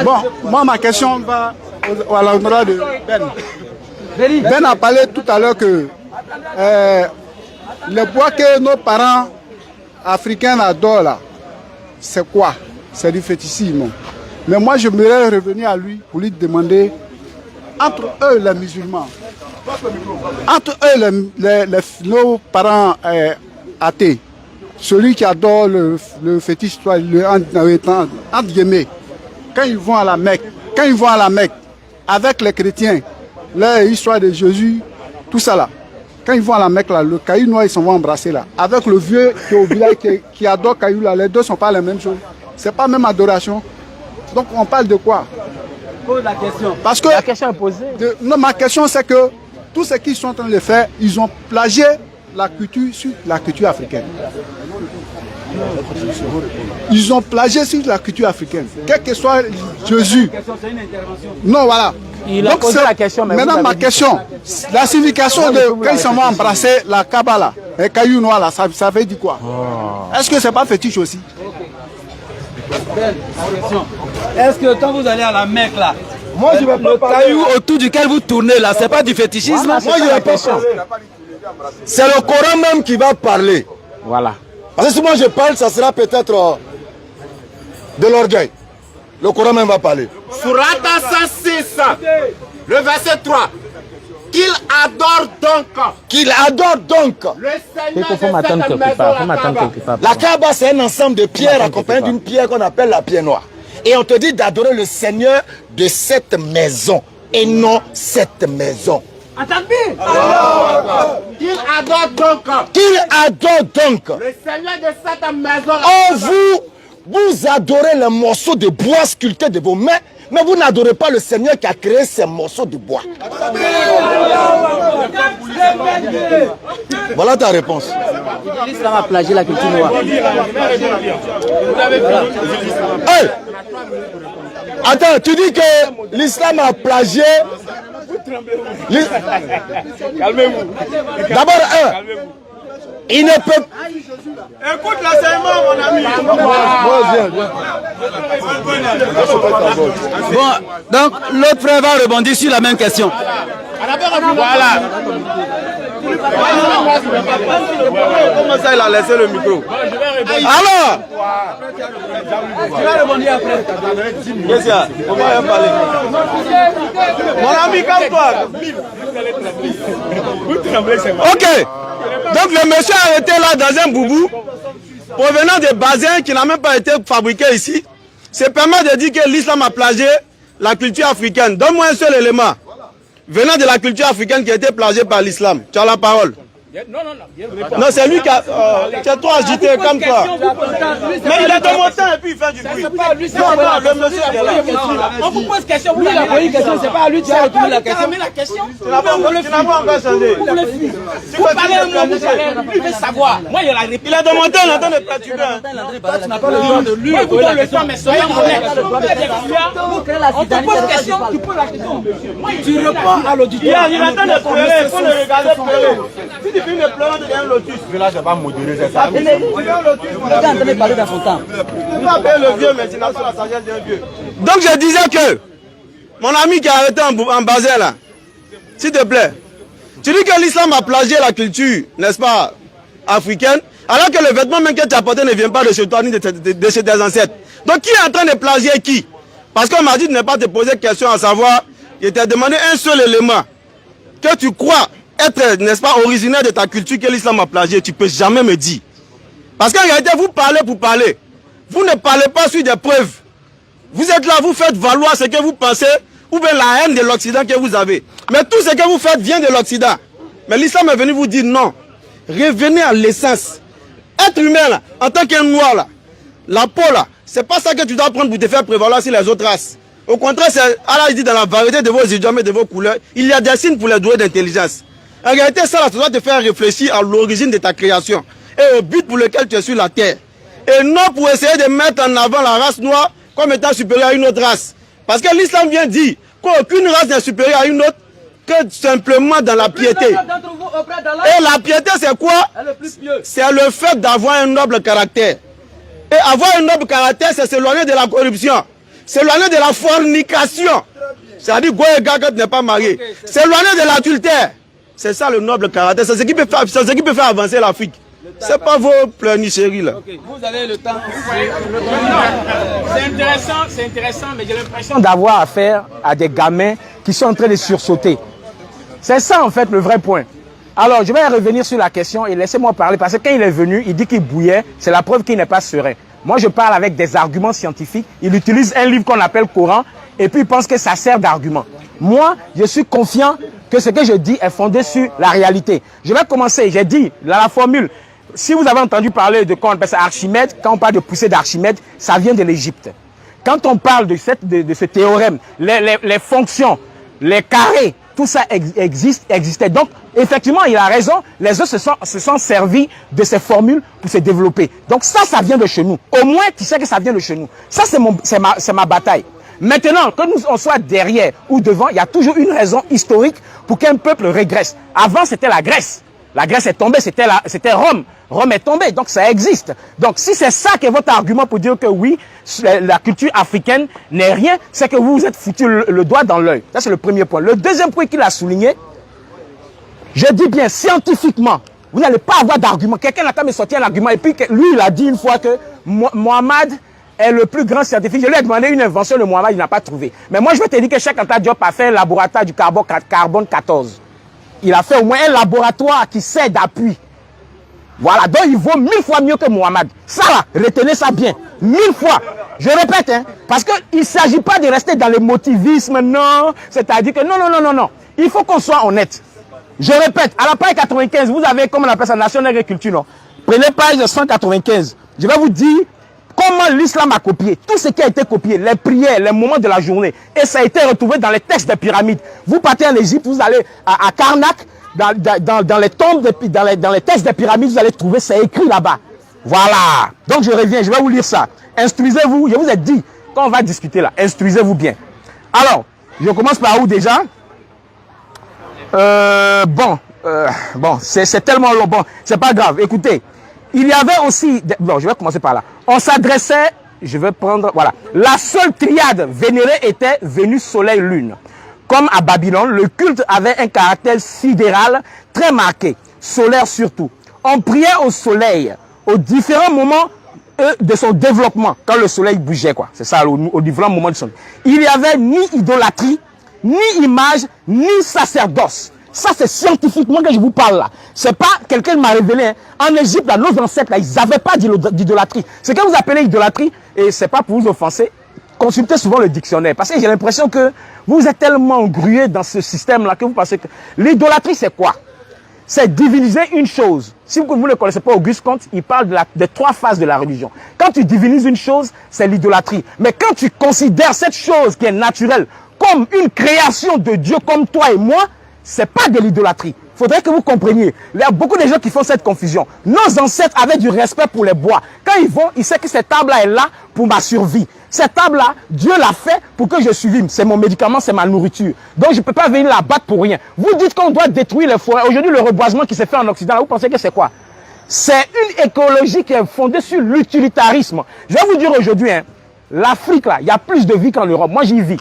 Bon, moi ma question va à l'endroit de Ben. Ben a parlé tout à l'heure que le bois que nos parents africains adorent là, c'est quoi? C'est du fétichisme. Mais moi, je voudrais revenir à lui pour lui demander, entre eux les musulmans, entre eux nos parents athées, celui qui adore le fétiche, entre guillemets, quand ils vont à la Mecque, avec les chrétiens, l'histoire de Jésus, tout ça là, quand ils vont à la Mecque, là, le caillou noir, ils s'en vont embrasser là. Avec le vieux qui est au village, qui adore caillou là, les deux ne sont pas la même chose. C'est pas la même adoration. Donc on parle de quoi? Pose la question. Parce que la question est posée. Non, ma question c'est que tout ce qu'ils sont en train de faire, ils ont plagié la culture sur la culture africaine. Ils ont plagié sur la culture africaine. Quel que soit Jésus. Non, voilà. Il a posé la question. Mais maintenant ma question, la signification de quand ils s'en vont embrasser la Kabbalah, et caillou noir là, ça veut dire quoi? Est-ce que c'est pas fétiche aussi? Est-ce que quand vous allez à la Mecque là, moi, je vais pas le caillou autour duquel vous tournez là, c'est pas du fétichisme? Moi, je vais pas parler. C'est le Coran même qui va parler. Voilà. Parce que si moi je parle, ça sera peut-être de l'orgueil. Le Coran même va parler. Surata 106, le verset 3. Qu'il adore donc. Le Seigneur de cette maison, la Kaaba, c'est un ensemble de pierres accompagné d'une pierre qu'on appelle la pierre noire. Et on te dit d'adorer le Seigneur de cette maison et non cette maison. Attendez. Qu'il adore donc. Le Seigneur de cette maison. Oh, vous adorez les morceaux de bois sculptés de vos mains, mais vous n'adorez pas le Seigneur qui a créé ces morceaux de bois. Voilà ta réponse. L'islam a plagié la culture noire. Hey! Attends, tu dis que l'islam a plagié. Calmez-vous. D'abord, il ne peut. Écoute l'enseignement, mon ami. Bon, donc l'autre frère va rebondir sur la même question. Voilà. Comment ça, il a laissé le micro? Alors, Tu vas rebondir après. Qu'est-ce qu'il y a? On va rien parler. Mon ami, calme-toi. ok. Donc le monsieur a été là dans un boubou, provenant des basins qui n'a même pas été fabriqué ici. C'est permet de dire que l'islam a plagié la culture africaine. Donne-moi un seul élément venant de la culture africaine qui a été plagié par l'islam. Tu as la parole. Non, c'est lui qui a... tu es trop agité, comme toi. Mais il est de mon temps et puis il fait du bruit. C'est pas lui, le monsieur on vous pose question, vous avez posé une question, c'est pas à lui de faire retourner la question. Tu n'as pas encore changé. Vous parlez un mot, vous parlez, lui veut savoir. Moi, il a la réponse. Il est de mon temps, il est en train de perturber. Tu n'as pas le droit de lui. Moi, vous donne le temps, mais soyez honnête. On te pose question, tu poses la question. Tu réponds à l'auditoire. Il est en train de pleurer, il faut le regarder pleurer. Si tu finis de pleurer, tu deviens lotus. Là, je vais pas modérer ça. Tu es en train de parler dans son temps. Tu vas appeler le vieux, mais tu n'as pas la sagesse d'un vieux. Donc je disais que mon ami qui a arrêté en Bazel là, s'il te plaît, tu dis que l'islam a plagié la culture, n'est-ce pas, africaine, alors que le vêtement même que tu as porté ne vient pas de chez toi ni de chez tes ancêtres. Donc qui est en train de plagier qui? Parce qu'on m'a dit de ne pas te poser question à savoir, je t'ai demandé un seul élément que tu crois être, n'est-ce pas, originaire de ta culture que l'islam a plagié, tu ne peux jamais me dire. Parce qu'en réalité, vous parlez pour parler. Vous ne parlez pas sur des preuves. Vous êtes là, vous faites valoir ce que vous pensez, ou bien la haine de l'Occident que vous avez. Mais tout ce que vous faites vient de l'Occident. Mais l'islam est venu vous dire non. Revenez à l'essence. Être humain, là, en tant qu'un noir, là, la peau, là, c'est pas ça que tu dois prendre pour te faire prévaloir sur les autres races. Au contraire, Allah dit dans la variété de vos idiomes et de vos couleurs, il y a des signes pour les doués d'intelligence. En réalité, ça, là, ça doit te faire réfléchir à l'origine de ta création et au but pour lequel tu es sur la terre. Et non pour essayer de mettre en avant la race noire comme étant supérieure à une autre race. Parce que l'islam vient dire qu'aucune race n'est supérieure à une autre que simplement dans la piété. Et la piété, c'est quoi? C'est le fait d'avoir un noble caractère. Et avoir un noble caractère, c'est s'éloigner de la corruption, s'éloigner de la fornication. C'est-à-dire, quand tu n'es pas marié. S'éloigner de l'adultère. C'est ça le noble caractère. C'est ce qui peut faire avancer l'Afrique. C'est pas vos pleurnicheries là. Okay. Vous avez le temps. C'est intéressant, mais j'ai l'impression d'avoir affaire à des gamins qui sont en train de sursauter. C'est ça en fait le vrai point. Alors je vais revenir sur la question et laissez-moi parler parce que quand il est venu, il dit qu'il bouillait, c'est la preuve qu'il n'est pas serein. Moi je parle avec des arguments scientifiques, il utilise un livre qu'on appelle Coran et puis il pense que ça sert d'argument. Moi je suis confiant que ce que je dis est fondé sur la réalité. Je vais commencer, j'ai dit la formule. Si vous avez entendu parler de, quand on appelle ça Archimède, quand on parle de poussée d'Archimède, ça vient de l'Égypte. Quand on parle de ce théorème, les fonctions, les carrés, tout ça existait. Donc, effectivement, il a raison, les autres se sont servis de ces formules pour se développer. Donc ça vient de chez nous. Au moins, tu sais que ça vient de chez nous. Ça, c'est ma bataille. Maintenant, que nous on soit derrière ou devant, il y a toujours une raison historique pour qu'un peuple régresse. Avant, c'était la Grèce. La Grèce est tombée, c'était Rome. Rome est tombée, donc ça existe. Donc si c'est ça qui est votre argument pour dire que oui, la culture africaine n'est rien, c'est que vous vous êtes foutu le doigt dans l'œil. Ça c'est le premier point. Le deuxième point qu'il a souligné, je dis bien scientifiquement, vous n'allez pas avoir d'argument. Quelqu'un n'a qu'à me sortir un argument et puis lui il a dit une fois que Mohamed est le plus grand scientifique. Je lui ai demandé une invention de Mohamed, il n'a pas trouvé. Mais moi je vais te dire que Cheikh Anta Diop a fait un laboratoire du carbone 14. Il a fait au moins un laboratoire qui sert d'appui. Voilà, donc il vaut 1000 fois mieux que Mohamed. Ça là, retenez ça bien. 1000 fois. Je répète, hein, parce qu'il ne s'agit pas de rester dans le motivisme, non. C'est-à-dire que non. Il faut qu'on soit honnête. Je répète, à la page 95, vous avez, comme on appelle ça, Nation d'agriculture, non. Prenez page 195. Je vais vous dire comment l'islam a copié. Tout ce qui a été copié, les prières, les moments de la journée. Et ça a été retrouvé dans les textes des pyramides. Vous partez en Égypte, vous allez à Karnak, dans les tombes, dans les textes des pyramides, vous allez trouver, c'est écrit là-bas. Voilà. Donc je reviens, je vais vous lire ça. Instruisez-vous, je vous ai dit, quand on va discuter là, instruisez-vous bien. Alors, je commence par où déjà? Bon, c'est tellement long. Bon, c'est pas grave. Écoutez, il y avait aussi... Bon, je vais commencer par là. On s'adressait, je vais prendre... Voilà. La seule triade vénérée était Vénus, Soleil, Lune. Comme à Babylone, le culte avait un caractère sidéral très marqué, solaire surtout. On priait au soleil, aux différents moments de son développement, quand le soleil bougeait, quoi. C'est ça, aux différents moments de son... Il n'y avait ni idolâtrie, ni image, ni sacerdoce. Ça, c'est scientifiquement que je vous parle là. C'est pas quelqu'un m'a révélé. Hein. En Égypte, là, nos ancêtres, là, ils n'avaient pas d'idolâtrie. Ce que vous appelez idolâtrie, et c'est pas pour vous offenser, consultez souvent le dictionnaire. Parce que j'ai l'impression que vous êtes tellement engrués dans ce système-là que vous pensez que... L'idolâtrie, c'est quoi? c'est diviniser une chose. Si vous ne connaissez pas Auguste Comte, il parle des 3 phases de la religion. Quand tu divinises une chose, c'est l'idolâtrie. Mais quand tu considères cette chose qui est naturelle comme une création de Dieu comme toi et moi, c'est pas de l'idolâtrie. Il faudrait que vous compreniez. Il y a beaucoup de gens qui font cette confusion. Nos ancêtres avaient du respect pour les bois. Quand ils vont, ils savent que cette table-là est là pour ma survie. Cette table-là, Dieu l'a fait pour que je survive. C'est mon médicament, c'est ma nourriture. Donc je ne peux pas venir la battre pour rien. Vous dites qu'on doit détruire les forêts. Aujourd'hui, le reboisement qui s'est fait en Occident, vous pensez que c'est quoi? C'est une écologie qui est fondée sur l'utilitarisme. Je vais vous dire aujourd'hui, hein, l'Afrique, là, il y a plus de vie qu'en Europe. Moi, j'y vis.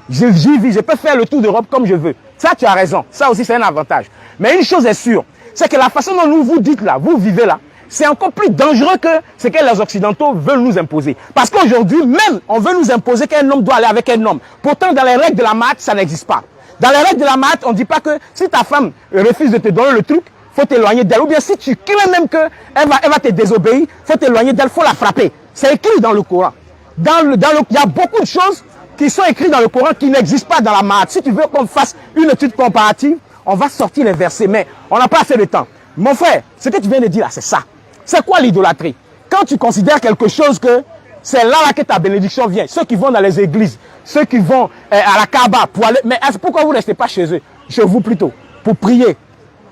J'y vis. Je peux faire le tour d'Europe comme je veux. Ça, tu as raison. Ça aussi, c'est un avantage. Mais une chose est sûre, c'est que la façon dont nous vous dites là, vous vivez là, c'est encore plus dangereux que ce que les Occidentaux veulent nous imposer. Parce qu'aujourd'hui, même, on veut nous imposer qu'un homme doit aller avec un homme. Pourtant, dans les règles de la maths, ça n'existe pas. Dans les règles de la maths, on ne dit pas que si ta femme refuse de te donner le truc, faut t'éloigner d'elle. Ou bien si tu crains même qu'elle va te désobéir, faut t'éloigner d'elle, faut la frapper. C'est écrit dans le Coran. Il y a beaucoup de choses qui sont écrites dans le Coran qui n'existent pas dans la maths. Si tu veux qu'on fasse une étude comparative, on va sortir les versets, mais on n'a pas assez de temps. Mon frère, ce que tu viens de dire là, c'est ça. C'est quoi l'idolâtrie? Quand tu considères quelque chose que c'est là que ta bénédiction vient. Ceux qui vont dans les églises, ceux qui vont à la Kaaba pour aller... Mais pourquoi vous ne restez pas chez eux? Chez vous plutôt, pour prier.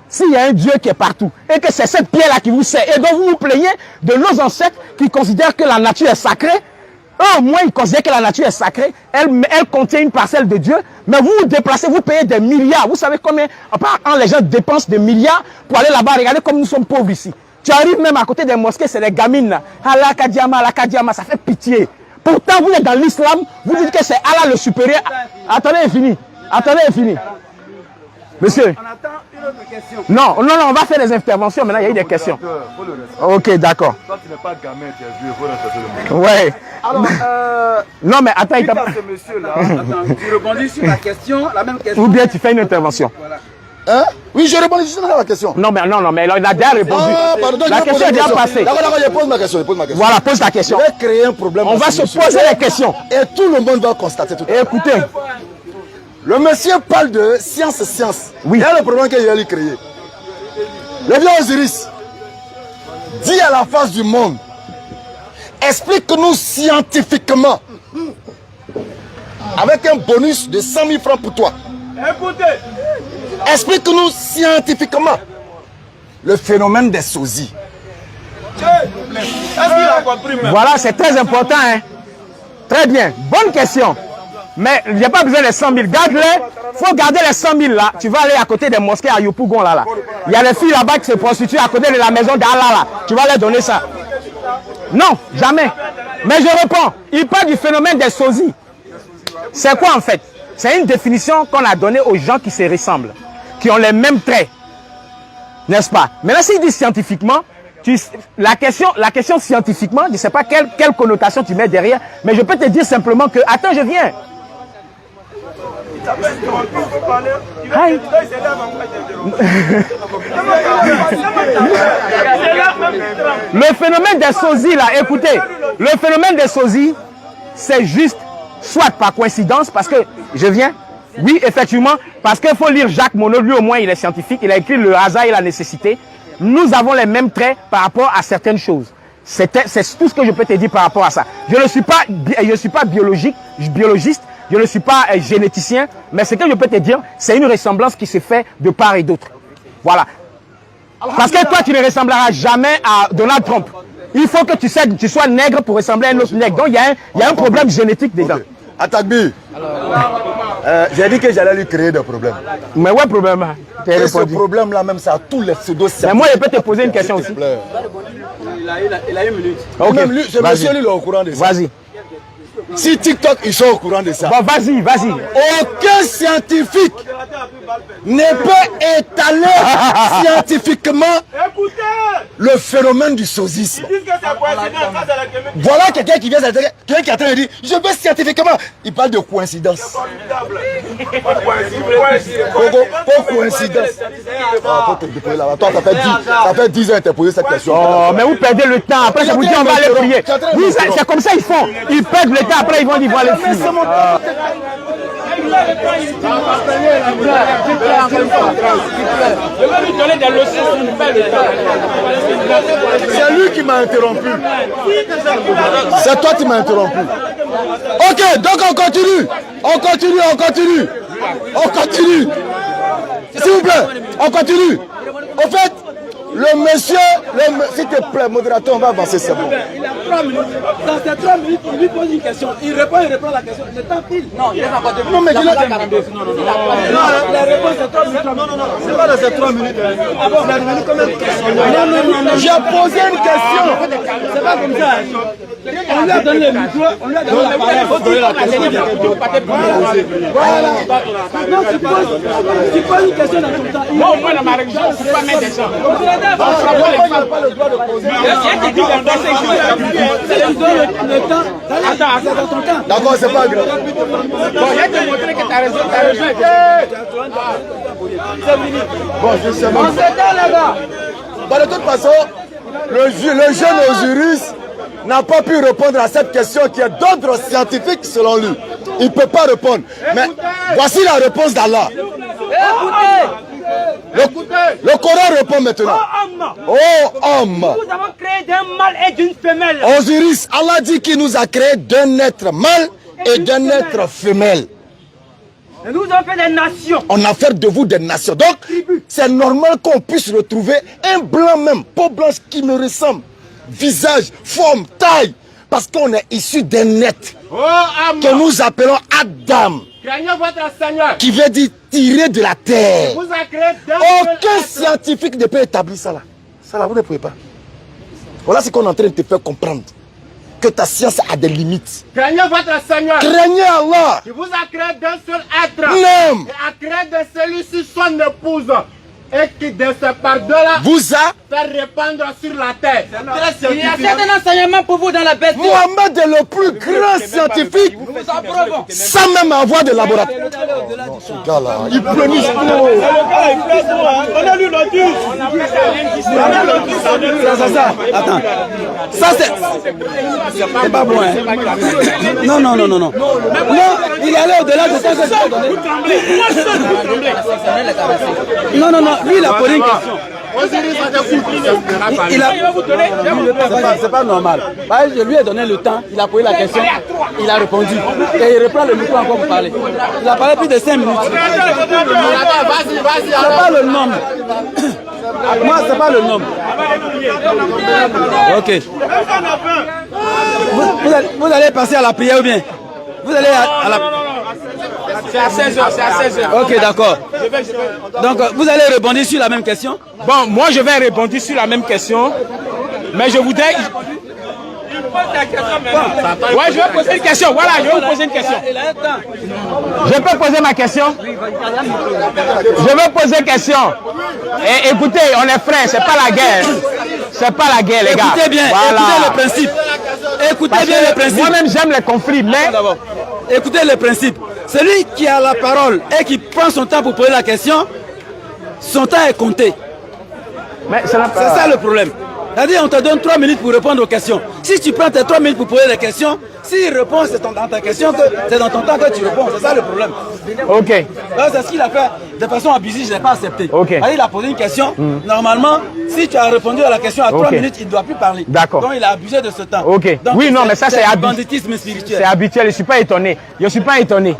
S'il y a un Dieu qui est partout et que c'est cette pierre-là qui vous sert, et donc vous vous plaignez de nos ancêtres qui considèrent que la nature est sacrée, eux au moins ils considèrent que la nature est sacrée, elle contient une parcelle de Dieu, mais vous vous déplacez, vous payez des milliards. Vous savez combien les gens dépensent des milliards pour aller là-bas, regardez comme nous sommes pauvres ici. Tu arrives même à côté des mosquées, c'est des gamines là. Allah Kadiama, ça fait pitié. Pourtant vous êtes dans l'islam, vous dites que c'est Allah le supérieur. Attendez, il finit. Monsieur. On attend une autre question. Non, on va faire des interventions. Maintenant, il y a eu des questions. Ok, d'accord. Toi, tu n'es pas gamin, tu es vieux, il faut respecter le monde. Ouais. Alors, non, mais attends, il t'a... ce monsieur-là, attends, tu rebondis sur la question, la même question. Ou bien tu fais une intervention. Voilà. Hein? Oui, je réponds juste à la question. Non, mais il a déjà répondu. Ah, pardon, la question est déjà passée. D'accord, je pose ma question. Voilà, pose ta question. Je vais créer un problème. On va se poser les questions. Et tout le monde va constater tout à l'heure. Écoutez. Le monsieur parle de science. Oui. Il y a le problème qu'il a lui créé. Le vieux Osiris dit à la face du monde, explique-nous scientifiquement, avec un bonus de 100 000 francs pour toi. Écoutez. Explique-nous scientifiquement le phénomène des sosies. Est-ce qu'il a compris même? Voilà, c'est très important. Hein? Très bien. Bonne question. Mais il n'y a pas besoin des 100 000. Garde-les. Il faut garder les 100 000 là. Tu vas aller à côté des mosquées à Yopougon là. Il y a des filles là-bas qui se prostituent à côté de la maison d'Allah là. Tu vas leur donner ça. Non, jamais. Mais je réponds. Il parle du phénomène des sosies. C'est quoi en fait? C'est une définition qu'on a donnée aux gens qui se ressemblent, qui ont les mêmes traits. N'est-ce pas? Mais là, s'il dit scientifiquement, la question scientifiquement, je ne sais pas quelle connotation tu mets derrière, mais je peux te dire simplement que, attends, je viens. Hi. Le phénomène des sosies, là, écoutez, le phénomène des sosies, c'est juste, soit par coïncidence, parce que je viens, oui, effectivement, parce qu'il faut lire Jacques Monod, lui au moins il est scientifique, il a écrit Le hasard et la nécessité. Nous avons les mêmes traits par rapport à certaines choses. C'est tout ce que je peux te dire par rapport à ça. Je ne suis pas biologiste, je ne suis pas généticien, mais ce que je peux te dire, c'est une ressemblance qui se fait de part et d'autre. Voilà. Parce que toi, tu ne ressembleras jamais à Donald Trump. Il faut que tu sois nègre pour ressembler à un autre nègre. Donc, il y a un problème génétique dedans. Okay. Atagbi, j'ai dit que j'allais lui créer des problèmes. Mais ouais, problème. Et ce problème-là, même ça, tous les pseudo-scientifiques. Mais moi, je peux te poser une question aussi. Il a une minute. Ok, même lui, ce monsieur, lui, il est au courant de ça. Vas-y. Si TikTok, ils sont au courant de ça. Bon, vas-y. Aucun scientifique ne peut étaler scientifiquement le phénomène du sosisme. Voilà quelqu'un qui vient, quelqu'un qui est en train de dire, je veux scientifiquement. Il parle de coïncidence. Coïncidence. Toi, ça fait 10 ans que tu as posé cette question. Oh, mais vous perdez le temps. Après, ça vous dit on va aller prier. Oui, c'est comme ça ils font. Ils perdent le temps. Après, ils vont aller prier. Je vais lui donner des leçons. C'est lui qui m'a interrompu. C'est toi qui m'as interrompu. Ok, donc on continue. On continue, on continue. On continue. S'il vous plaît, on continue. Au fait, le monsieur, s'il te plaît, modérateur, on va avancer, c'est bon. Il a 3 minutes. Dans ces 3 minutes, il lui pose une question. Il répond la question. Le temps file. Non, il n'est pas de Non, mais la réponse est 3 minutes. Non, C'est pas dans ces 3 minutes. Ah bon, il a demandé combien de questions? Non. J'ai posé une question. C'est pas comme ça. On lui a donné le micro, on lui a donné la parole. Voilà. Non, tu poses une question dans ton temps. Moi, au moins, dans ma religion, on ne peut pas mettre des gens. Il n'a pas le droit de poser. D'accord, c'est pas grave. Bon, je vais te montrer que tu as raison. Bon, justement. Bon, de toute façon, le jeune Osiris n'a pas pu répondre à cette question qui est d'ordre scientifique selon lui. Il ne peut pas répondre. Mais voici la réponse d'Allah. Le Coran répond maintenant. Oh homme. Nous avons créé d'un mâle et d'une femelle. Osiris, Allah dit qu'il nous a créé d'un être mâle et d'un être femelle. Et nous avons fait des nations. On a fait de vous des nations. Donc, c'est normal qu'on puisse retrouver un blanc même, peau blanche qui me ressemble. Visage, forme, taille. Parce qu'on est issu d'un être que nous appelons Adam. Votre Seigneur. Qui veut dire tirer de la terre. Vous a créé Aucun scientifique ne peut établir ça là. Ça là, vous ne pouvez pas. Voilà ce qu'on est en train de te faire comprendre. Que ta science a des limites. Craignez votre Seigneur. Craignez Allah. Qui vous a créé d'un seul être. Non. Et a créé de celui-ci son épouse. Et qui de ce pardon-là vous a fait répandre sur la terre. Il y a certains enseignements pour vous dans la bête. Mohamed est le plus grand scientifique sans même avoir de laboratoire. Ce gars-là, il prenait tout. On a lu l'audience. Ça. Attends. Ça c'est pas bon. Hein. Non. Non, il est allé au-delà de ça. Non. Lui, il a posé une question. C'est pas normal. Je lui ai donné le temps, il a posé la question, il a répondu. Et il reprend le micro encore pour parler. Il a parlé plus de 5 minutes. C'est pas le nom. Moi, c'est pas le nom. Ok. Vous allez passer à la prière ou bien? Vous allez à la... C'est à 16h, c'est à 16h. Ok, d'accord. Donc, vous allez répondre sur la même question? Bon, moi je vais répondre sur la même question, mais je voudrais... Ouais, je vais poser une question. Voilà, je vais vous poser une question. Je peux poser ma question? Je vais poser une question. Et écoutez, on est frères, c'est pas la guerre. C'est pas la guerre, les gars. Écoutez bien, voilà. Écoutez le principe. Écoutez bien le principe. Moi-même, j'aime les conflits, mais... Écoutez le principe. Celui qui a la parole et qui prend son temps pour poser la question, son temps est compté. C'est ça le problème. C'est-à-dire, on te donne 3 minutes pour répondre aux questions. Si tu prends tes 3 minutes pour poser les questions, s'il répond, c'est dans ta question, c'est dans ton temps que tu réponds. C'est ça le problème. Ok. C'est ce qu'il a fait de façon abusive, je n'ai pas accepté. Ok. Il a posé une question. Normalement, si tu as répondu à la question à 3 minutes, il ne doit plus parler. D'accord. Donc il a abusé de ce temps. Ok. Donc, oui, non, mais ça c'est banditisme spirituel. C'est habituel, je ne suis pas étonné. Je ne suis pas étonné.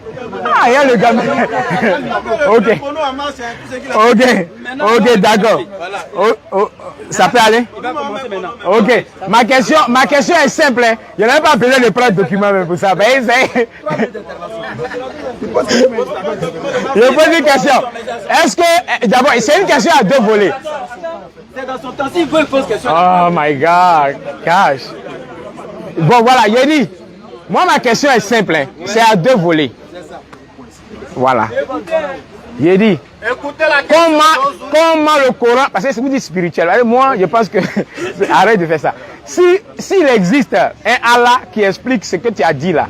Ah, il y a le gamin. Ok. Ok, d'accord. Ça peut aller? Il va commencer maintenant. Ok. Ma question est simple. Hein. Je n'avais pas besoin de prendre le document même pour ça. Je pose une question. Est-ce que, d'abord, c'est une question à 2 volets. C'est dans son temps. S'il veut, il pose question. Oh my God. Cash. Bon, voilà, Yedi. Moi, ma question est simple. Hein. C'est à 2 volets. Voilà. Yedi. Comment le Coran, parce que c'est vous dites spirituel, moi je pense que arrête de faire ça. S'il existe un Allah qui explique ce que tu as dit là,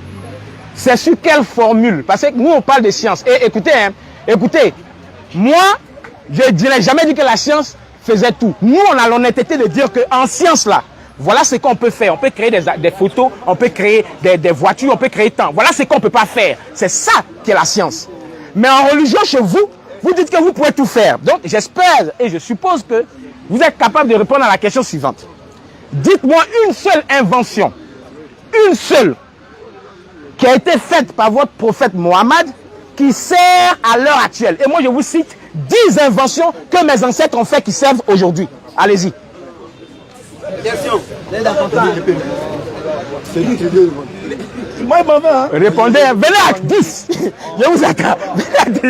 c'est sur quelle formule? Parce que nous on parle de science. Et écoutez, écoutez, moi je n'ai jamais dit que la science faisait tout. Nous on a l'honnêteté de dire qu'en science là, Voilà ce qu'on peut faire. On peut créer des photos, on peut créer des voitures, on peut créer tant. Voilà ce qu'on ne peut pas faire. C'est ça qui est la science. Mais en religion, chez vous, vous dites que vous pouvez tout faire. Donc, j'espère et je suppose que vous êtes capable de répondre à la question suivante. Dites-moi une seule invention, une seule, qui a été faite par votre prophète Mohammed, qui sert à l'heure actuelle. Et moi, je vous cite 10 inventions que mes ancêtres ont fait qui servent aujourd'hui. Allez-y. Question. Moi, il m'en va. Hein. Répondez, venez à 10. Je vous attends. Venez à 10.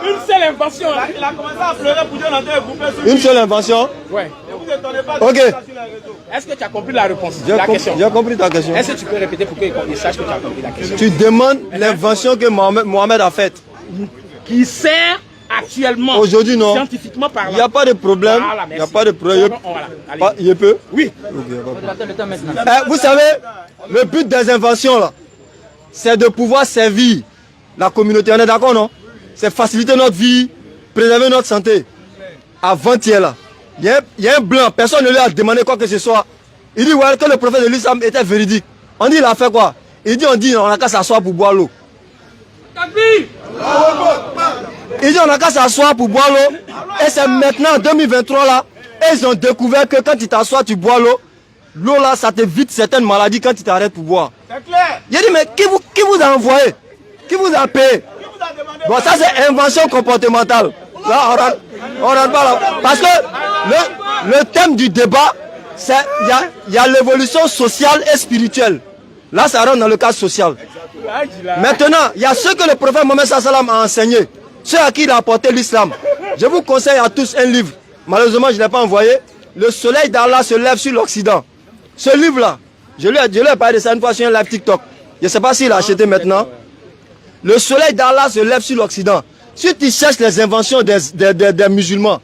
Une seule invention. Il a commencé à pleurer pour dire qu'on a Une seule invention. Ouais. Ne vous étonnez pas. Ok. Est-ce que tu as compris la réponse? La question. J'ai compris ta question. Est-ce que tu peux répéter pour qu'ils sachent que tu as compris la question? Tu demandes l'invention que Mohamed a faite. Qui sert actuellement. Aujourd'hui, non. Scientifiquement parlant. Il n'y a pas de problème. Voilà, Il n'y a pas de problème. Voilà, Il peut? Oui. Vous savez, le but des inventions, là, c'est de pouvoir servir la communauté. On est d'accord, non? C'est faciliter notre vie, préserver notre santé. Avant-hier, là, il y a un blanc, personne ne lui a demandé quoi que ce soit. Il dit ouais, que le prophète de l'islam était véridique. On dit il a fait quoi? Il dit on a qu'à s'asseoir pour boire l'eau. Il dit on a qu'à s'asseoir pour boire l'eau. Et c'est maintenant, en 2023 là, ils ont découvert que quand tu t'assois, tu bois l'eau. L'eau là, ça t'évite certaines maladies quand tu t'arrêtes pour boire. C'est clair. Il a dit mais qui vous a envoyé? Qui vous a payé? Bon, ça c'est invention comportementale. Là, on rentre pas là. Parce que le thème du débat, c'est il y a l'évolution sociale et spirituelle. Là, ça rentre dans le cas social. Maintenant, il y a ce que le prophète Mohammed sallam a enseigné, ceux à qui il a apporté l'islam. Je vous conseille à tous un livre. Malheureusement, je ne l'ai pas envoyé. Le soleil d'Allah se lève sur l'Occident. Ce livre-là, je lui ai parlé de ça une fois sur un live TikTok. Je ne sais pas s'il a acheté maintenant. Le soleil d'Allah se lève sur l'Occident. Si tu cherches les inventions des musulmans,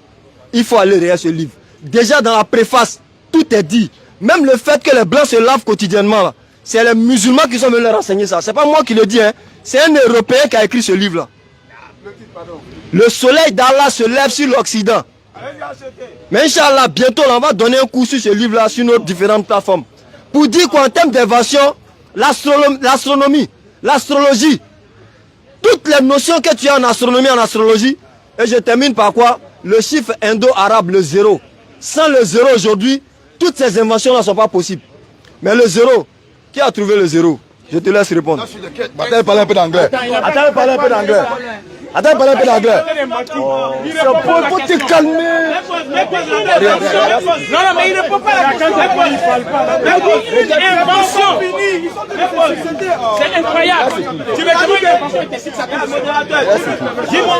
il faut aller derrière ce livre. Déjà dans la préface, tout est dit. Même le fait que les blancs se lavent quotidiennement, c'est les musulmans qui sont venus leur enseigner ça. C'est pas moi qui le dis, hein. C'est un Européen qui a écrit ce livre-là. Le soleil d'Allah se lève sur l'Occident. Mais Inch'Allah, bientôt, on va donner un coup sur ce livre-là sur nos différentes plateformes. Pour dire qu'en termes d'invention, l'astronomie, l'astrologie, toutes les notions que tu as en astronomie, en astrologie, et je termine par quoi? Le chiffre indo-arabe, le zéro. Sans le zéro aujourd'hui, toutes ces inventions ne sont pas possibles. Mais le zéro, qui a trouvé le zéro? Je te laisse répondre. Attends, parler un peu d'anglais. Attends, parler un peu d'anglais. Attends, parler un peu d'anglais. Faut te calmer. Non, mais il ne répond pas à la question. Invention. C'est incroyable. Tu veux demander l'invention était sur sa tête. Dis-moi.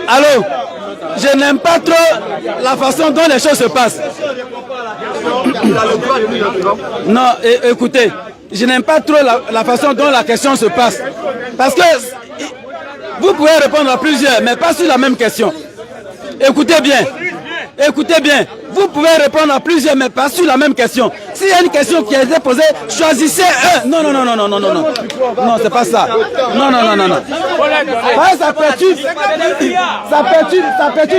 Allô, je n'aime pas trop la façon dont les choses se passent. Non, écoutez, je n'aime pas trop la façon dont la question se passe. Parce que vous pouvez répondre à plusieurs, mais pas sur la même question. Écoutez bien. Écoutez bien, vous pouvez répondre à plusieurs, mais pas sur la même question. S'il y a une question qui a été posée, choisissez un. Non, non, non, non, non, non, non, non. Non, c'est pas ça. Non, non, non, non, non. Ouais, ça perturbe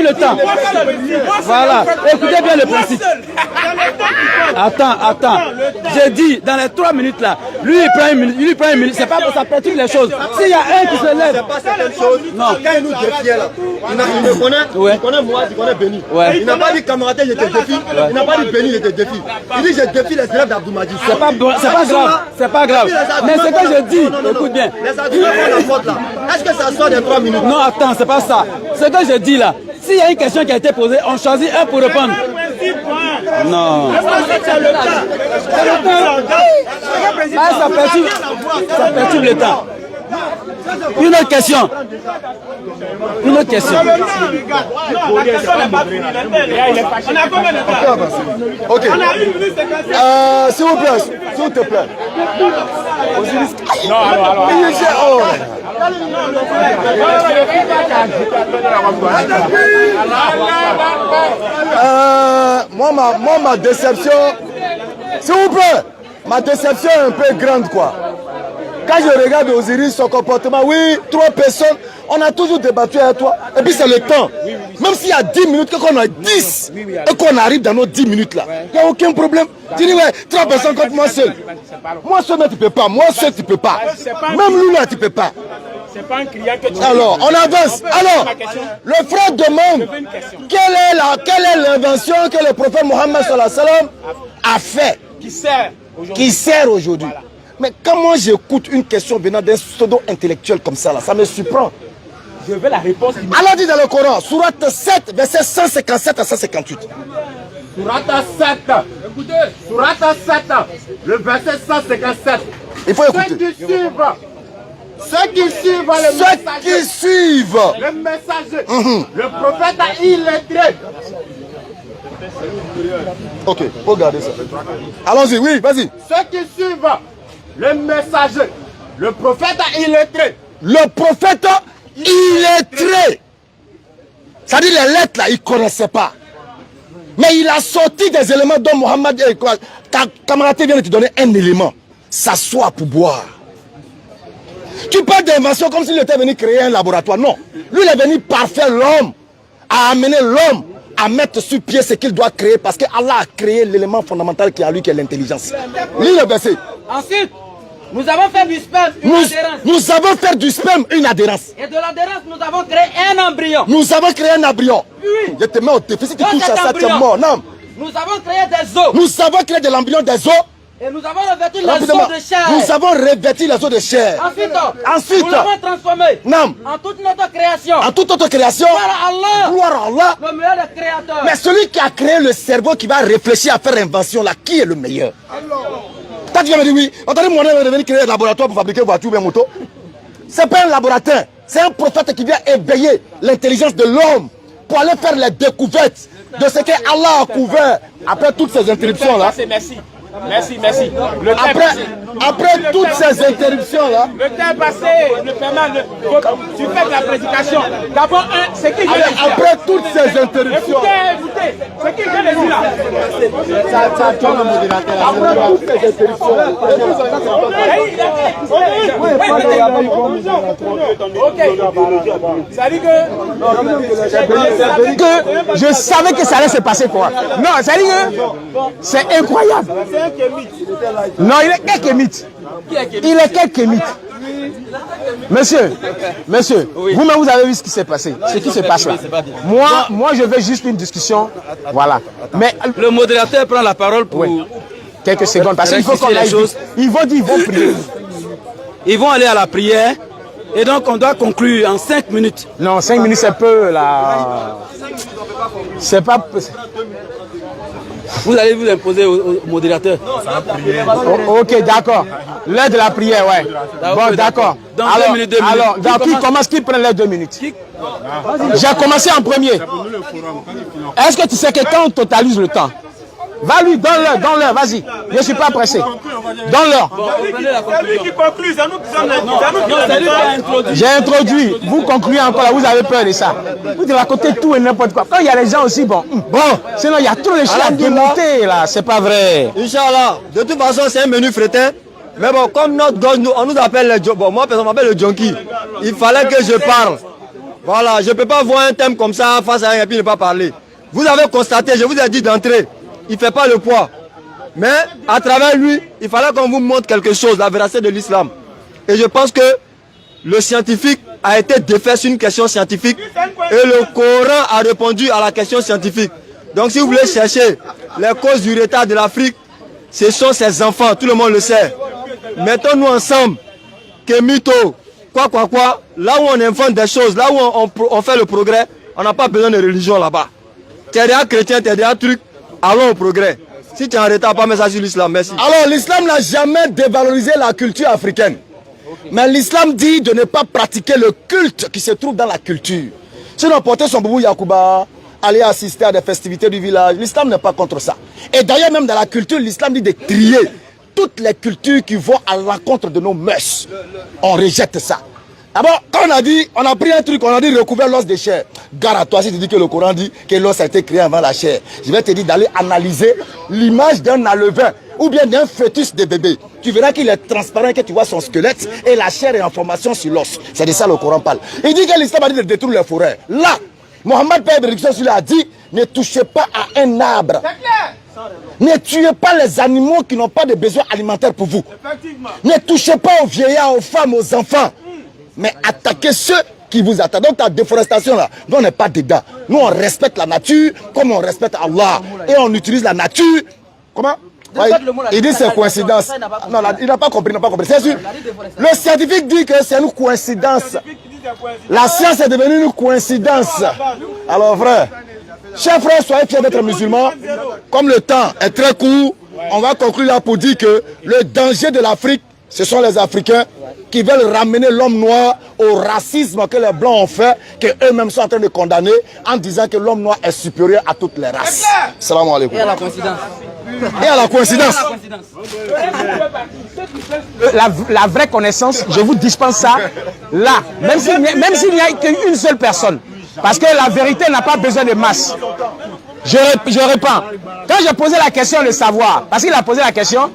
le temps. Voilà, écoutez bien le principe. Attends. J'ai dit, dans les 3 minutes là, lui il prend une minute, c'est pas pour ça perturbe les choses. S'il y a un qui se lève. C'est pas certaines choses. Non. Quand il nous défiait là, il me connaît, il connaît moi, il connaît Béni. Ouais. Il n'a pas dit camarade, je te défie. Il n'a pas dit Béni, je te défie. Il dit je défie les élèves d'Abdoumadi. C'est pas grave, c'est pas grave. Mais ce que je dis, écoute bien. Les arguments qu'on apporte là, est-ce que ça sort des 3 minutes? Non, attends, c'est pas ça. Ce que je dis là, s'il y a une question qui a été posée, on choisit un pour répondre. Non. C'est le temps. Ah, ça perturbe le temps. Une autre question. Une autre question. Ok. S'il vous plaît, s'il te plaît. Non, alors. Moi, ma déception, s'il vous plaît, ma déception est un peu grande, quoi. Quand je regarde Osiris, son comportement, oui, 3 personnes, on a toujours débattu avec toi. Et puis c'est le temps. Même s'il y a 10 minutes, qu'on a 10, et qu'on arrive dans nos 10 minutes là, il n'y a aucun problème. Tu dis, ouais, 3 personnes contre moi seul. Moi seul, tu ne peux pas. Moi seul, tu ne peux pas. Même Lula, tu ne peux pas. Alors, on avance. Alors, le frère demande quelle est l'invention que le prophète Mohammed sallallahu alayhi wa sallam a fait, qui sert aujourd'hui. Voilà. Mais comment j'écoute une question venant d'un pseudo-intellectuel comme ça, là, ça me surprend. Je veux la réponse. Allah dit dans le Coran, sourate 7, verset 157 à 158. Sourate 7, écoutez, sourate 7, le verset 157. Il faut écouter. Ceux qui suivent le messager, le prophète illettré. Ok, faut garder ça. Allons-y, oui, vas-y. Ceux qui suivent le messager, le prophète illettré. Le prophète illettré. C'est-à-dire les lettres là, il ne connaissait pas. Mais il a sorti des éléments dont Mohammed, camarade vient de te donner un élément. S'asseoir pour boire. Tu parles d'invention comme s'il était venu créer un laboratoire. Non. Lui, il est venu parfaire l'homme, à amener l'homme à mettre sur pied ce qu'il doit créer parce que Allah a créé l'élément fondamental qui est à lui, qui est l'intelligence. Lis le verset. Ensuite, nous avons fait du sperme une adhérence. Nous avons fait du sperme une adhérence. Et de l'adhérence, nous avons créé un embryon. Nous avons créé un embryon. Oui. Je te mets au défi. Si tu touches à ça, tu es mort. Non. Nous avons créé des os. Nous avons créé de l'embryon des os. Et nous avons revêtu les os de chair. Nous avons revêtu les os de chair. Ensuite, nous l'avons transformé en toute notre création. En toute notre création. Gloire à Allah. Le meilleur des créateurs. Mais celui qui a créé le cerveau qui va réfléchir à faire invention là, qui est le meilleur? Toi tu vas me dire oui. Attendez, mon est venu créer un laboratoire pour fabriquer voiture ou moto. C'est pas un laboratoire. C'est un prophète qui vient éveiller l'intelligence de l'homme pour aller faire les découvertes de ce que Allah a couvert après toutes ces interruptions là. Merci. Après toutes ces interruptions-là. Le temps passé ne permet tu fais de la prédication. D'abord, c'est qui vient de dire. Après toutes ces interruptions. Écoutez, c'est qui vient de dire là. Après toutes ces interruptions. Ok. Ça dit que je savais que ça allait se passer quoi. Non, ça dit que c'est incroyable. Non, il est quel kémite. Il est quel kémite. Monsieur, vous-même vous avez vu ce qui s'est passé. Ce qui se passe là. Moi, je veux juste une discussion. Voilà. Mais le modérateur prend la parole pour quelques secondes. Parce qu'il faut qu'on aille vite. Ils vont prier. Ils vont aller à la prière. Et donc on doit conclure en 5 minutes. Non, 5 minutes c'est peu là. C'est pas... Vous allez vous imposer au modérateur. Ok, d'accord. L'heure de la prière, ouais. Bon, d'accord. Alors, qui commence, qui prend les 2 minutes? J'ai commencé en premier. Est-ce que tu sais que quand on totalise le temps, va lui, donne-leur, vas-y. Je ne suis pas pressé. Donne-leur. C'est lui qui conclut, c'est nous qui J'ai introduit. Vous concluez encore là, vous avez peur de ça. Vous devez raconter tout et n'importe quoi. Quand il y a les gens aussi, bon, sinon il y a trop de choses à démonter là, c'est pas vrai. Inch'Allah, de toute façon c'est un menu frétin. Mais bon, comme notre gosse, on nous appelle les junkies. Bon, moi personne m'appelle le junkie. Il fallait que je parle. Voilà, je ne peux pas voir un thème comme ça face à un et puis ne pas parler. Vous avez constaté, je vous ai dit d'entrer. Il ne fait pas le poids. Mais à travers lui, il fallait qu'on vous montre quelque chose, la véracité de l'islam. Et je pense que le scientifique a été défait sur une question scientifique et le Coran a répondu à la question scientifique. Donc si vous voulez chercher les causes du retard de l'Afrique, ce sont ces enfants, tout le monde le sait. Mettons-nous ensemble, que mytho, quoi, là où on invente des choses, là où on fait le progrès, on n'a pas besoin de religion là-bas. Tu es déjà chrétien, tu es déjà truc. Allons au progrès. Si tu es en retard, pas mettre ça sur l'islam, merci. Alors, l'islam n'a jamais dévalorisé la culture africaine. Mais l'islam dit de ne pas pratiquer le culte qui se trouve dans la culture. Sinon, porter son boubou Yakouba, aller assister à des festivités du village, l'islam n'est pas contre ça. Et d'ailleurs, même dans la culture, l'islam dit de trier toutes les cultures qui vont à l'encontre de nos mœurs. On rejette ça. D'abord, quand on a pris un truc, on a dit recouvert l'os de chair. Gare à toi si tu dis que le Coran dit que l'os a été créé avant la chair. Je vais te dire d'aller analyser l'image d'un alevin ou bien d'un fœtus de bébé, tu verras qu'il est transparent, que tu vois son squelette et la chair est en formation sur l'os. C'est de ça le Coran parle. Il dit que l'islam a dit de détruire les forêts. Là, Mohammed Père Bénédiction a dit, ne touchez pas à un arbre. Ne tuez pas les animaux qui n'ont pas de besoins alimentaires pour vous. Ne touchez pas aux vieillards, aux femmes, aux enfants. Mais attaquez ceux qui vous attaquent. Donc la déforestation là, nous on n'est pas dedans. Nous on respecte la nature comme on respecte Allah. Et on utilise la nature. Comment? Ouais, il dit c'est coïncidence. Non, il n'a pas compris, C'est sûr. Le scientifique dit que c'est une coïncidence. La science est devenue une coïncidence. Alors frère, chers frères, soyez fiers d'être musulmans. Comme le temps est très court, on va conclure là pour dire que le danger de l'Afrique, ce sont les Africains qui veulent ramener l'homme noir au racisme que les Blancs ont fait, qu'eux-mêmes sont en train de condamner en disant que l'homme noir est supérieur à toutes les races. Salam alaikum. Et à la coïncidence. Et à la coïncidence. La vraie connaissance, je vous dispense ça là, même s'il n'y a qu'une seule personne. Parce que la vérité n'a pas besoin de masse. Je réponds. Quand j'ai posé la question de savoir, parce qu'il a posé la question,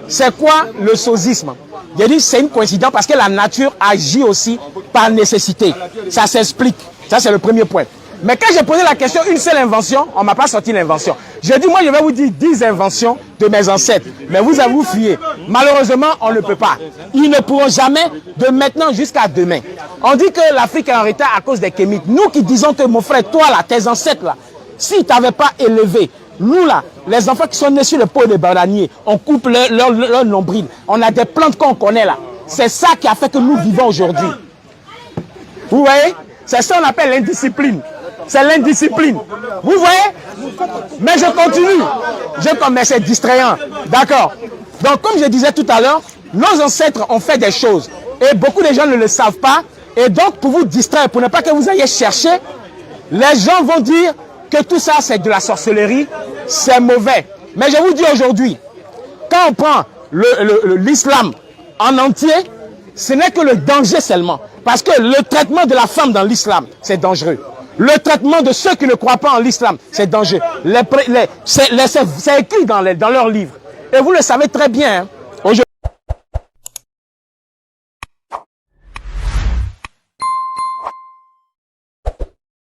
c'est quoi le sozisme? J'ai dit c'est une coïncidence parce que la nature agit aussi par nécessité. Ça s'explique. Ça c'est le premier point. Mais quand j'ai posé la question, une seule invention, on ne m'a pas sorti l'invention. J'ai dit, moi je vais vous dire 10 inventions de mes ancêtres. Mais vous avez vous fié. Malheureusement, on ne peut pas. Ils ne pourront jamais, de maintenant jusqu'à demain. On dit que l'Afrique est en retard à cause des kémites. Nous qui disons que mon frère, toi là, tes ancêtres là, si tu n'avais pas élevé, nous là, les enfants qui sont nés sur le pot de bananier, on coupe leur nombril. On a des plantes qu'on connaît là. C'est ça qui a fait que nous vivons aujourd'hui. Vous voyez? C'est ça qu'on appelle l'indiscipline. C'est l'indiscipline. Vous voyez? Mais je continue. Mais c'est distrayant. D'accord. Donc, comme je disais tout à l'heure, nos ancêtres ont fait des choses. Et beaucoup de gens ne le savent pas. Et donc, pour vous distraire, pour ne pas que vous ayez cherché, les gens vont dire que tout ça, c'est de la sorcellerie. C'est mauvais. Mais je vous dis aujourd'hui, quand on prend l'islam en entier, ce n'est que le danger seulement. Parce que le traitement de la femme dans l'islam, c'est dangereux. Le traitement de ceux qui ne croient pas en l'islam, c'est dangereux. C'est écrit dans leurs livres. Et vous le savez très bien. Hein.